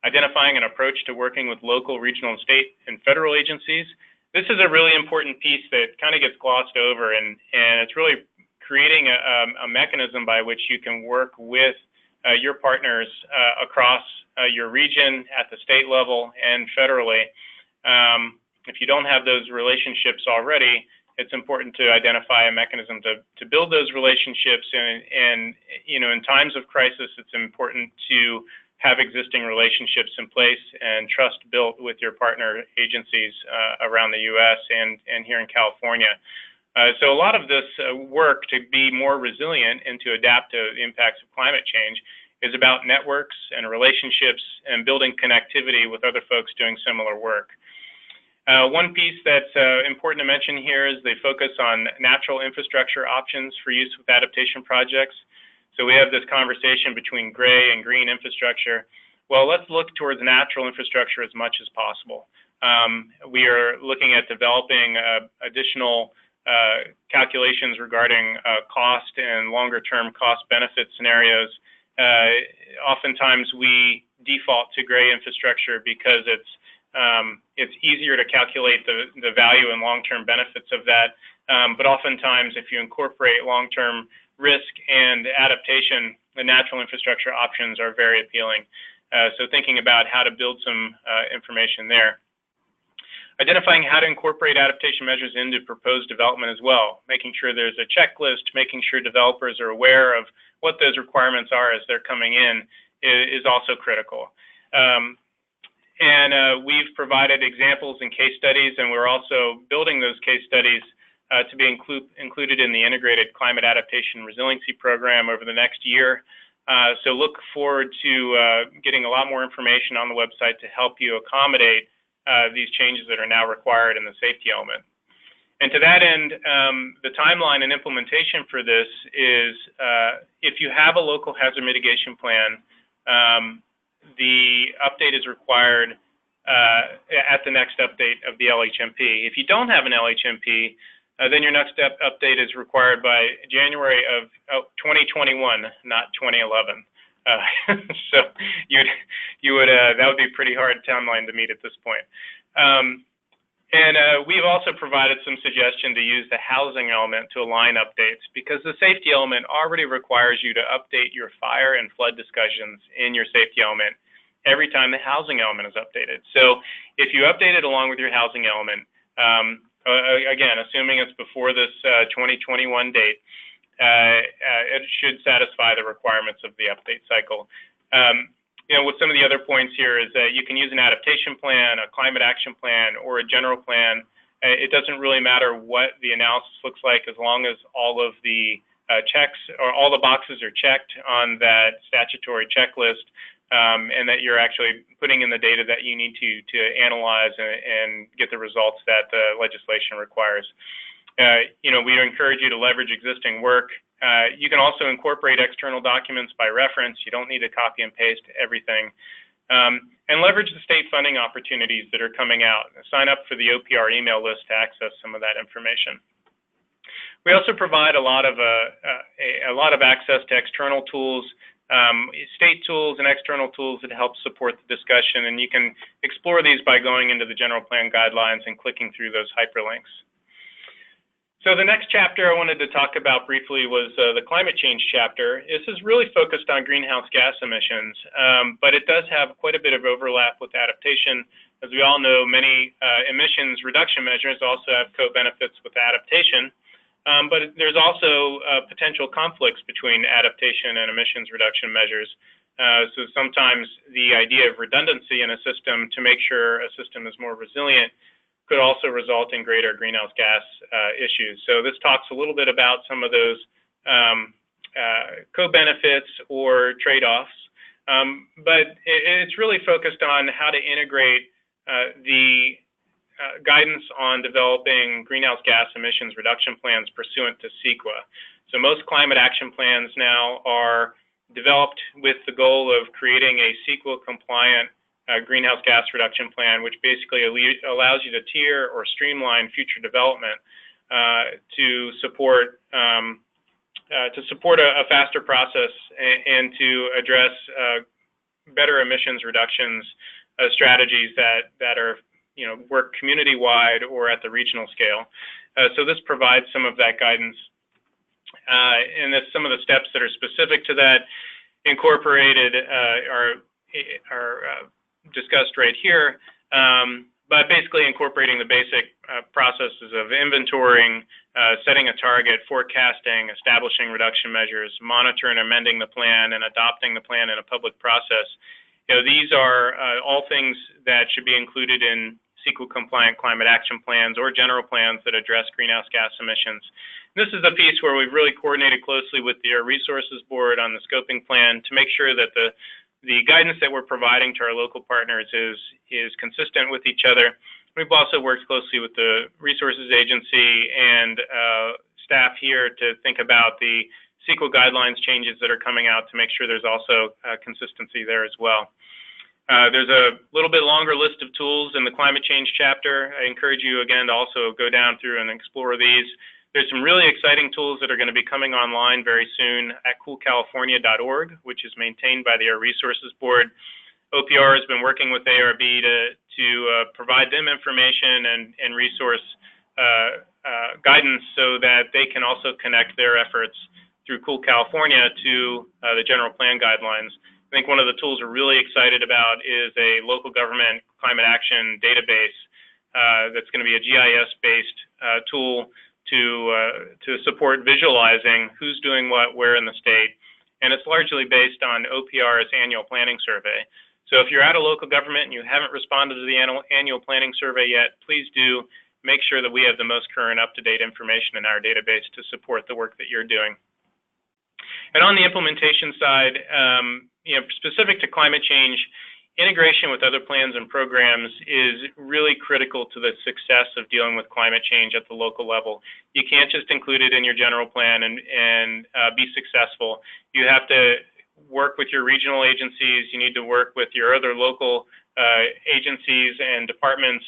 Identifying an approach to working with local, regional, state, and federal agencies. This is a really important piece that kind of gets glossed over, and it's really creating a mechanism by which you can work with your partners across your region, at the state level, and federally. If you don't have those relationships already, it's important to identify a mechanism to build those relationships, and you know, in times of crisis, it's important to have existing relationships in place and trust built with your partner agencies around the U.S. and here in California. So a lot of this work to be more resilient and to adapt to the impacts of climate change is about networks and relationships and building connectivity with other folks doing similar work. One piece that's important to mention here is they focus on natural infrastructure options for use with adaptation projects. So we have this conversation between gray and green infrastructure. Well, let's look towards natural infrastructure as much as possible. We are looking at developing additional calculations regarding cost and longer-term cost-benefit scenarios. Oftentimes we default to gray infrastructure because it's easier to calculate the value and long-term benefits of that. But oftentimes, if you incorporate long-term risk and adaptation, the natural infrastructure options are very appealing. So thinking about how to build some information there. Identifying how to incorporate adaptation measures into proposed development as well, making sure there's a checklist, making sure developers are aware of what those requirements are as they're coming in is also critical. We've provided examples and case studies, and we're also building those case studies to be included in the Integrated Climate Adaptation Resiliency Program over the next year. So look forward to getting a lot more information on the website to help you accommodate these changes that are now required in the safety element. And to that end, the timeline and implementation for this is if you have a local hazard mitigation plan, the update is required at the next update of the LHMP. If you don't have an LHMP, then your next update is required by January of 2021, not 2011. So that would be a pretty hard timeline to meet at this point. We've also provided some suggestion to use the housing element to align updates, because the safety element already requires you to update your fire and flood discussions in your safety element every time the housing element is updated. So if you update it along with your housing element, again, assuming it's before this 2021 date, it should satisfy the requirements of the update cycle. You know, with some of the other points here is that you can use an adaptation plan, a climate action plan, or a general plan. It doesn't really matter what the analysis looks like as long as all of the checks or all the boxes are checked on that statutory checklist, and that you're actually putting in the data that you need to analyze and get the results that the legislation requires. You know, we encourage you to leverage existing work. You can also incorporate external documents by reference. You don't need to copy and paste everything. And leverage the state funding opportunities that are coming out. Sign up for the OPR email list to access some of that information. We also provide a lot of access to external tools, state tools and external tools that help support the discussion. And you can explore these by going into the general plan guidelines and clicking through those hyperlinks. So the next chapter I wanted to talk about briefly was the climate change chapter. This is really focused on greenhouse gas emissions, but it does have quite a bit of overlap with adaptation. As we all know, many emissions reduction measures also have co-benefits with adaptation, but there's also potential conflicts between adaptation and emissions reduction measures. So sometimes the idea of redundancy in a system to make sure a system is more resilient could also result in greater greenhouse gas issues. So this talks a little bit about some of those co-benefits or trade-offs, but it's really focused on how to integrate the guidance on developing greenhouse gas emissions reduction plans pursuant to CEQA. So most climate action plans now are developed with the goal of creating a CEQA-compliant greenhouse gas reduction plan, which basically allows you to tier or streamline future development to support a faster process and to address better emissions reductions strategies that are work community-wide or at the regional scale. So this provides some of that guidance, and some of the steps that are specific to that incorporated are discussed right here, but basically incorporating the basic processes of inventorying, setting a target, forecasting, establishing reduction measures, monitoring and amending the plan, and adopting the plan in a public process. These are all things that should be included in CEQA-compliant climate action plans or general plans that address greenhouse gas emissions. This is the piece where we've really coordinated closely with the Air Resources Board on the scoping plan to make sure that the guidance that we're providing to our local partners is consistent with each other. We've also worked closely with the Resources Agency and staff here to think about the CEQA guidelines changes that are coming out to make sure there's also consistency there as well. There's a little bit longer list of tools in the climate change chapter. I encourage you again to also go down through and explore these. There's some really exciting tools that are going to be coming online very soon at coolcalifornia.org, which is maintained by the Air Resources Board. OPR has been working with ARB to provide them information and resource guidance so that they can also connect their efforts through Cool California to the general plan guidelines. I think one of the tools we're really excited about is a local government climate action database that's going to be a GIS-based tool to support visualizing who's doing what, where in the state, and it's largely based on OPR's annual planning survey. So if you're at a local government and you haven't responded to the annual planning survey yet, please do make sure that we have the most current up-to-date information in our database to support the work that you're doing. And on the implementation side, specific to climate change, integration with other plans and programs is really critical to the success of dealing with climate change at the local level. You can't just include it in your general plan and be successful. You have to work with your regional agencies. You need to work with your other local agencies and departments,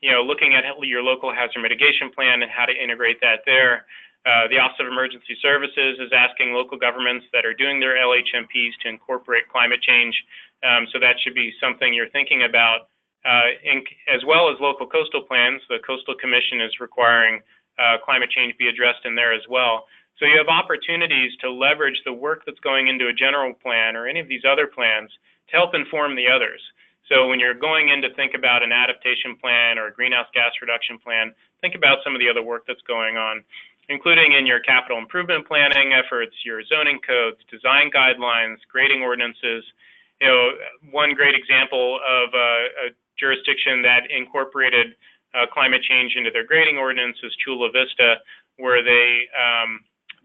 looking at your local hazard mitigation plan and how to integrate that there. The Office of Emergency Services is asking local governments that are doing their LHMPs to incorporate climate change. So that should be something you're thinking about, as well as local coastal plans. The Coastal Commission is requiring climate change be addressed in there as well. So you have opportunities to leverage the work that's going into a general plan or any of these other plans to help inform the others. So when you're going in to think about an adaptation plan or a greenhouse gas reduction plan, think about some of the other work that's going on, including in your capital improvement planning efforts, your zoning codes, design guidelines, grading ordinances. One great example of a jurisdiction that incorporated climate change into their grading ordinance is Chula Vista, where they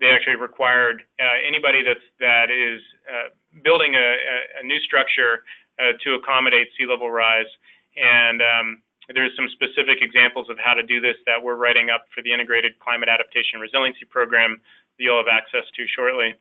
actually required anybody that is building a new structure to accommodate sea level rise. And there's some specific examples of how to do this that we're writing up for the Integrated Climate Adaptation Resiliency Program that you'll have access to shortly.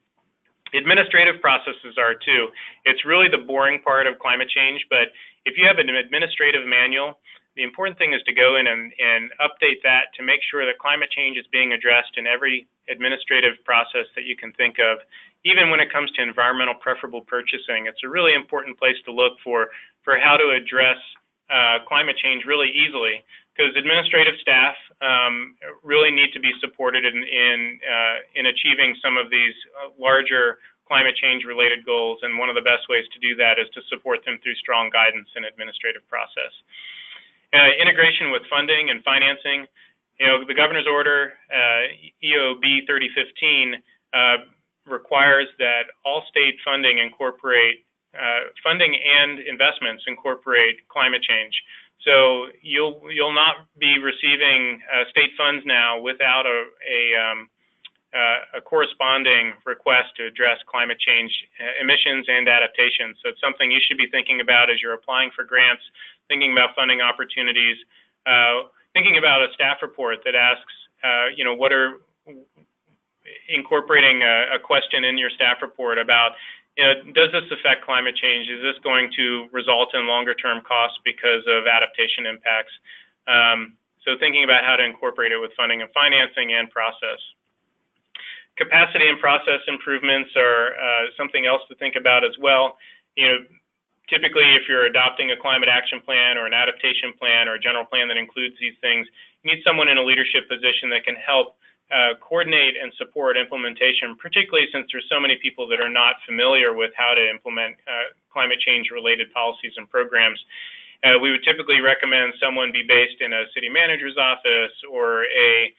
Administrative processes are too. It's really the boring part of climate change, but if you have an administrative manual, the important thing is to go in and update that to make sure that climate change is being addressed in every administrative process that you can think of. Even when it comes to environmental preferable purchasing, it's a really important place to look for how to address climate change really easily because administrative staff really need to be supported in achieving some of these larger climate change related goals, and one of the best ways to do that is to support them through strong guidance and administrative process. Integration with funding and financing. The governor's order, EOB 3015, requires that all state funding incorporate funding and investments incorporate climate change. So you'll not be receiving state funds now without a corresponding request to address climate change emissions and adaptation. So it's something you should be thinking about as you're applying for grants, thinking about funding opportunities, thinking about a staff report that asks, what are incorporating a question in your staff report about, does this affect climate change? Is this going to result in longer term costs because of adaptation impacts? So thinking about how to incorporate it with funding and financing and process. Capacity and process improvements are something else to think about as well. Typically, if you're adopting a climate action plan or an adaptation plan or a general plan that includes these things, you need someone in a leadership position that can help coordinate and support implementation, particularly since there's so many people that are not familiar with how to implement climate change related policies and programs. We would typically recommend someone be based in a city manager's office or a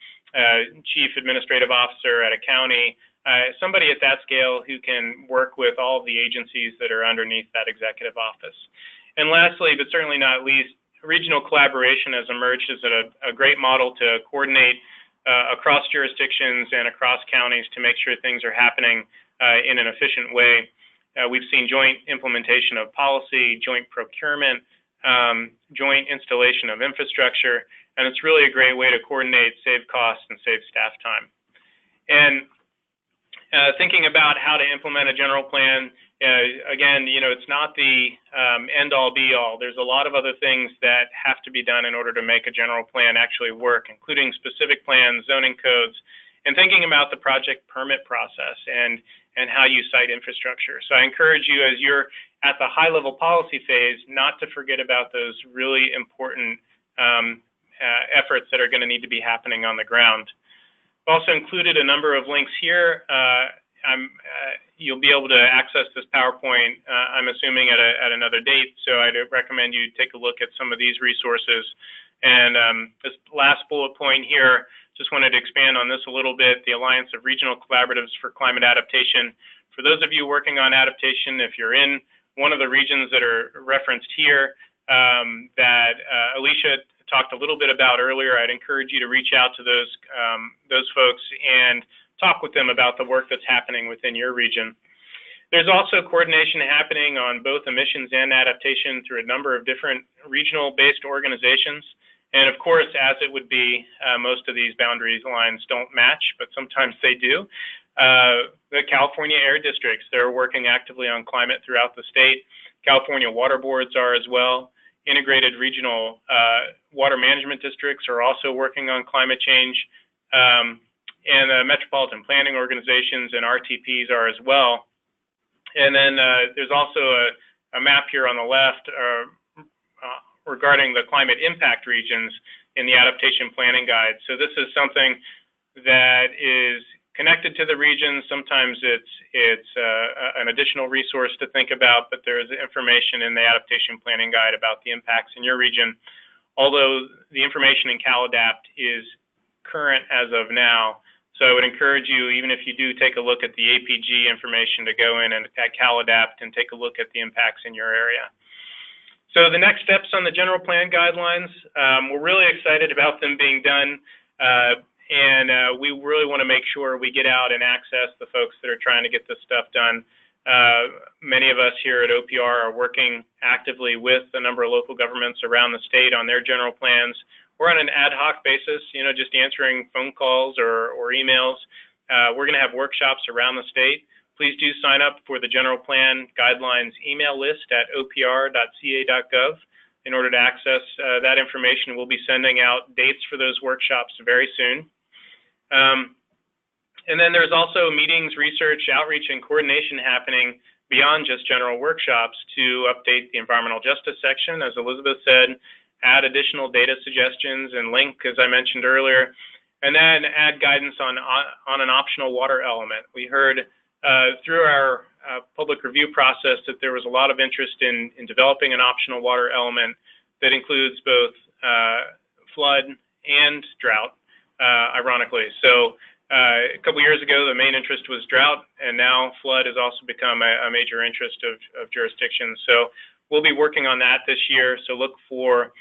chief administrative officer at a county, somebody at that scale who can work with all of the agencies that are underneath that executive office. And lastly, but certainly not least, regional collaboration has emerged as a great model to coordinate across jurisdictions and across counties to make sure things are happening in an efficient way. We've seen joint implementation of policy, joint procurement, joint installation of infrastructure, and it's really a great way to coordinate, save costs, and save staff time. And thinking about how to implement a general plan, again, it's not the end-all, be-all. There's a lot of other things that have to be done in order to make a general plan actually work, including specific plans, zoning codes, and thinking about the project permit process and how you site infrastructure. So I encourage you, as you're at the high-level policy phase, not to forget about those really important efforts that are going to need to be happening on the ground. I've also included a number of links here. You'll be able to access this PowerPoint, I'm assuming, at another date, so I'd recommend you take a look at some of these resources. And this last bullet point here, just wanted to expand on this a little bit, the Alliance of Regional Collaboratives for Climate Adaptation. For those of you working on adaptation, if you're in one of the regions that are referenced here that Alicia talked a little bit about earlier, I'd encourage you to reach out to those folks and talk with them about the work that's happening within your region. There's also coordination happening on both emissions and adaptation through a number of different regional-based organizations. And of course, as it would be, most of these boundary lines don't match, but sometimes they do. The California Air Districts, they're working actively on climate throughout the state. California water boards are as well. Integrated regional water management districts are also working on climate change. And metropolitan planning organizations and RTPs are as well. And then there's also a map here on the left regarding the climate impact regions in the adaptation planning guide. So this is something that is connected to the region. Sometimes it's an additional resource to think about, but there is information in the adaptation planning guide about the impacts in your region. Although the information in CalAdapt is current as of now, so I would encourage you, even if you do take a look at the APG information, to go in and at CalAdapt and take a look at the impacts in your area. So the next steps on the general plan guidelines, we're really excited about them being done. And we really want to make sure we get out and access the folks that are trying to get this stuff done. Many of us here at OPR are working actively with a number of local governments around the state on their general plans. We're on an ad hoc basis, just answering phone calls or emails. We're going to have workshops around the state. Please do sign up for the general plan guidelines email list at opr.ca.gov. In order to access that information, we'll be sending out dates for those workshops very soon. And then there's also meetings, research, outreach, and coordination happening beyond just general workshops to update the environmental justice section, as Elizabeth said, add additional data suggestions and link, as I mentioned earlier, and then add guidance on an optional water element. We heard through our public review process that there was a lot of interest in developing an optional water element that includes both flood and drought, ironically. So a couple years ago, the main interest was drought, and now flood has also become a major interest of jurisdictions. So we'll be working on that this year. So look for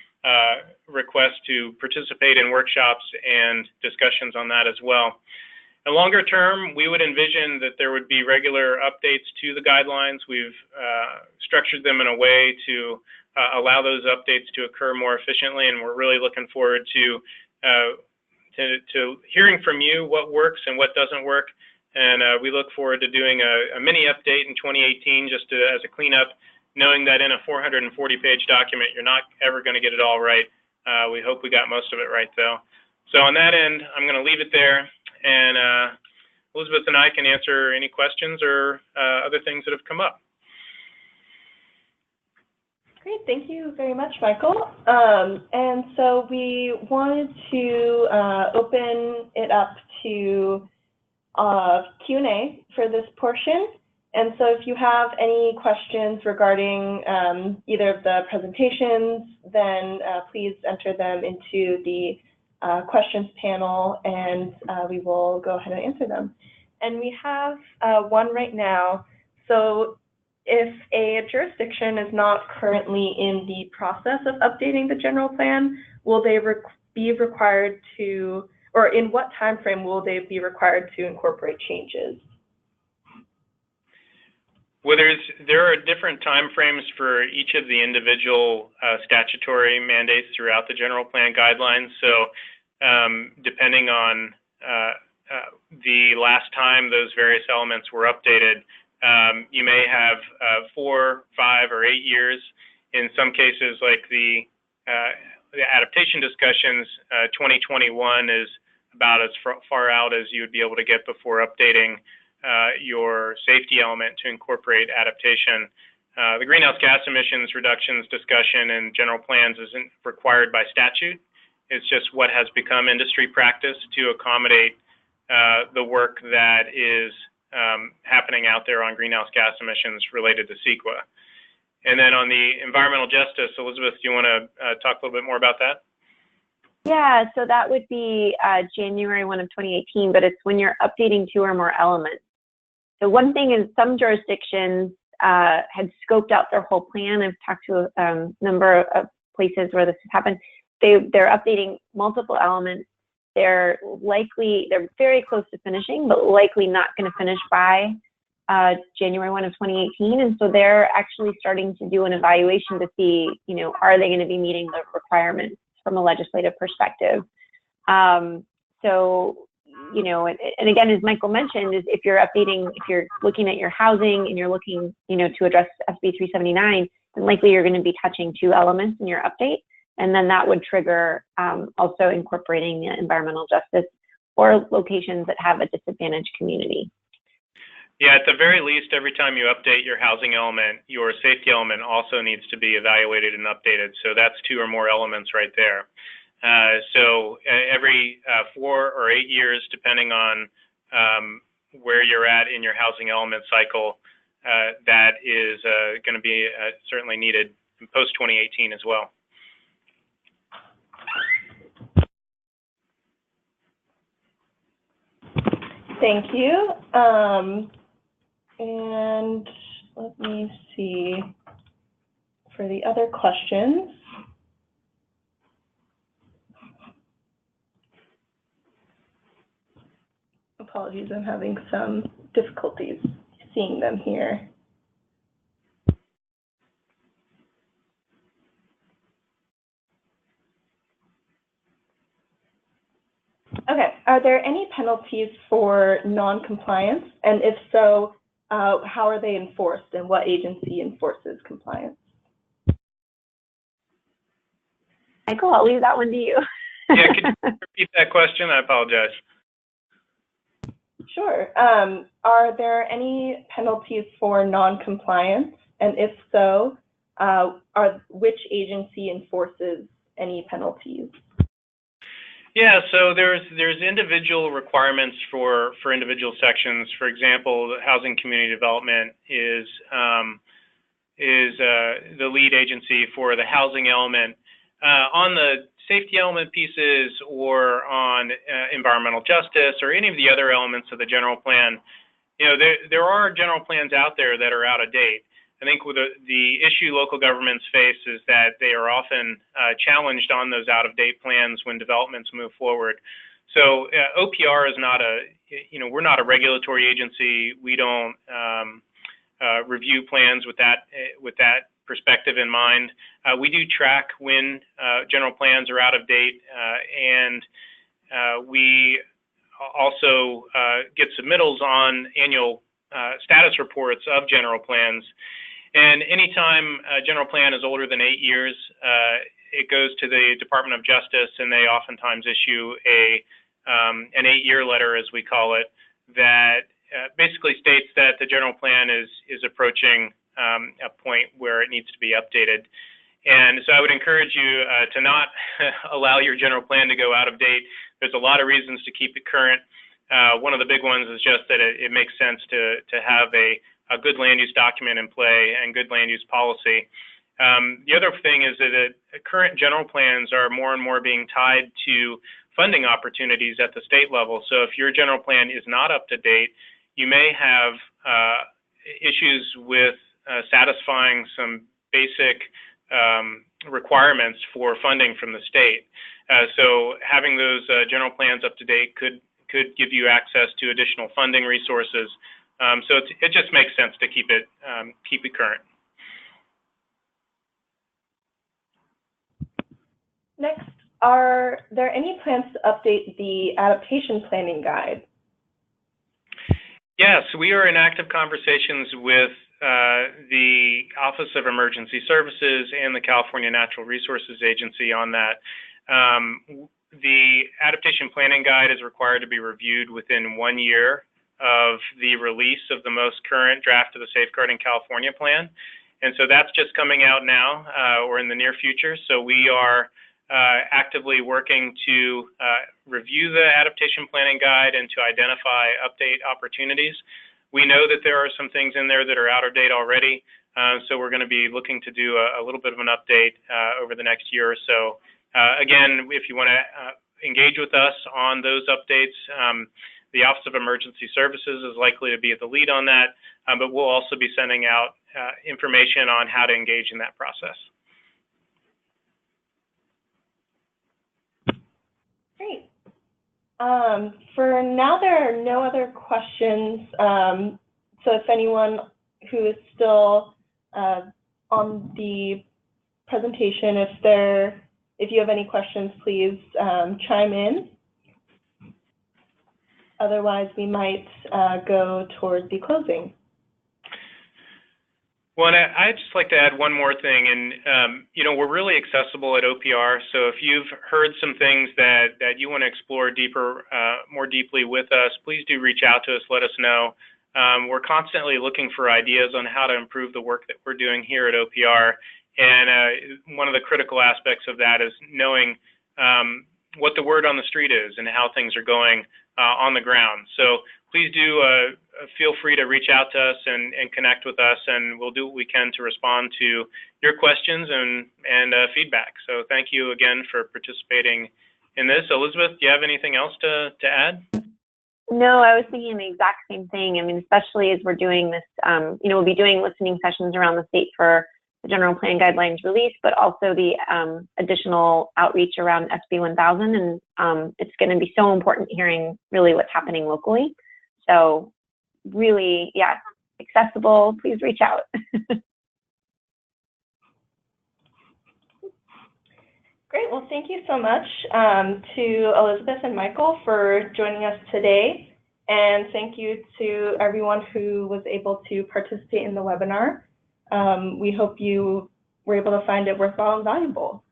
requests to participate in workshops and discussions on that as well. And longer term, we would envision that there would be regular updates to the guidelines. We've structured them in a way to allow those updates to occur more efficiently, and we're really looking forward to hearing from you what works and what doesn't work. And we look forward to doing a mini update in 2018 just as a cleanup, knowing that in a 440-page document, you're not ever going to get it all right. We hope we got most of it right, though. So on that end, I'm going to leave it there, and Elizabeth and I can answer any questions or other things that have come up. Great, thank you very much, Michael. And so we wanted to open it up to Q&A for this portion. And so if you have any questions regarding either of the presentations, then please enter them into the questions panel, and we will go ahead and answer them. And we have one right now. So if a jurisdiction is not currently in the process of updating the general plan, will they be required to, or in what time frame will they be required to incorporate changes? Well, there are different time frames for each of the individual statutory mandates throughout the general plan guidelines. So depending on the last time those various elements were updated, you may have 4, 5, or 8 years. In some cases, like the adaptation discussions, 2021 is about as far out as you would be able to get before updating your safety element to incorporate adaptation. The greenhouse gas emissions reductions discussion in general plans isn't required by statute. It's just what has become industry practice to accommodate the work that is happening out there on greenhouse gas emissions related to CEQA. And then on the environmental justice, Elizabeth, do you want to talk a little bit more about that? Yeah, so that would be January 1 of 2018, but it's when you're updating 2 or more elements. So one thing is some jurisdictions had scoped out their whole plan. I've talked to a number of places where this has happened. They're updating multiple elements. They're very close to finishing, but likely not going to finish by January 1 of 2018. And so they're actually starting to do an evaluation to see, are they going to be meeting the requirements from a legislative perspective. So, and again, as Michael mentioned, is if you're looking at your housing and you're looking, to address SB 379, then likely you're going to be touching 2 elements in your update. And then that would trigger also incorporating environmental justice or locations that have a disadvantaged community. Yeah, at the very least, every time you update your housing element, your safety element also needs to be evaluated and updated. So that's 2 or more elements right there. So every 4 or 8 years, depending on where you're at in your housing element cycle, that is going to be certainly needed in post-2018 as well. Thank you. And let me see for the other questions. Apologies, I'm having some difficulties seeing them here. Okay, are there any penalties for non-compliance? And if so, how are they enforced and what agency enforces compliance? Michael, I'll leave that one to you. Yeah, could you repeat that question? I apologize. Sure. Are there any penalties for non-compliance? And if so, which agency enforces any penalties? Yeah, so there's individual requirements for individual sections. For example, housing community development is the lead agency for the housing element. On the safety element pieces or on environmental justice or any of the other elements of the general plan, you know, there are general plans out there that are out of date. I think with the issue local governments face is that they are often challenged on those out-of-date plans when developments move forward. So OPR is not we're not a regulatory agency. We don't review plans with that perspective in mind. We do track when general plans are out of date, and we also get submittals on annual status reports of general plans. And anytime a general plan is older than 8 years, it goes to the Department of Justice, and they oftentimes issue an 8-year letter, as we call it, that basically states that the general plan is approaching a point where it needs to be updated. And so I would encourage you to not allow your general plan to go out of date. There's a lot of reasons to keep it current. One of the big ones is just that it makes sense to have a good land use document in play and good land use policy. The other thing is that current general plans are more and more being tied to funding opportunities at the state level. So if your general plan is not up to date, you may have issues with satisfying some basic requirements for funding from the state. So having those general plans up to date could give you access to additional funding resources. So it just makes sense to keep it current. Next, are there any plans to update the adaptation planning guide? Yes, we are in active conversations with the Office of Emergency Services and the California Natural Resources Agency on that. The adaptation planning guide is required to be reviewed within 1 year of the release of the most current draft of the Safeguarding California plan. And so that's just coming out now or in the near future. So we are actively working to review the adaptation planning guide and to identify update opportunities. We know that there are some things in there that are out of date already. So we're going to be looking to do a little bit of an update over the next year or so. Again, if you want to engage with us on those updates, the Office of Emergency Services is likely to be at the lead on that, but we'll also be sending out information on how to engage in that process. Great. For now, there are no other questions. So if anyone who is still on the presentation, if you have any questions, please chime in. Otherwise, we might go toward the closing. Well, and I'd just like to add one more thing. And, we're really accessible at OPR. So if you've heard some things that you want to explore more deeply with us, please do reach out to us, let us know. We're constantly looking for ideas on how to improve the work that we're doing here at OPR. And one of the critical aspects of that is knowing what the word on the street is and how things are going on the ground. So please do feel free to reach out to us and connect with us, and we'll do what we can to respond to your questions and feedback. So thank you again for participating in this. Elizabeth, do you have anything else to add? No, I was thinking the exact same thing. I mean, especially as we're doing this, we'll be doing listening sessions around the state for the general plan guidelines release, but also the additional outreach around SB 1000. And it's going to be so important hearing really what's happening locally. So really, yeah, accessible, please reach out. Great, well, thank you so much to Elizabeth and Michael for joining us today. And thank you to everyone who was able to participate in the webinar. We hope you were able to find it worthwhile and valuable.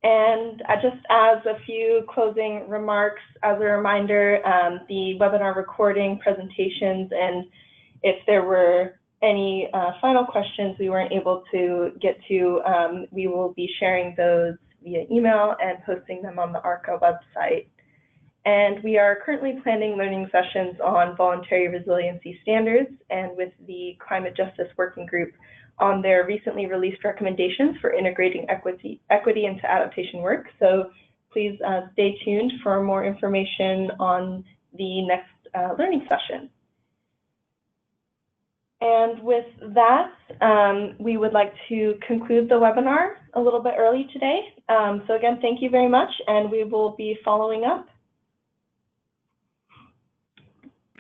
And just as a few closing remarks, as a reminder, the webinar recording, presentations, and if there were any final questions we weren't able to get to, we will be sharing those via email and posting them on the ARCCA website. And we are currently planning learning sessions on voluntary resiliency standards and with the Climate Justice Working Group on their recently released recommendations for integrating equity into adaptation work. So please stay tuned for more information on the next learning session. And with that, we would like to conclude the webinar a little bit early today. So again, thank you very much, and we will be following up.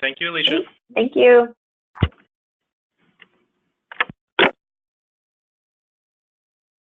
Thank you, Alicia. Thank you.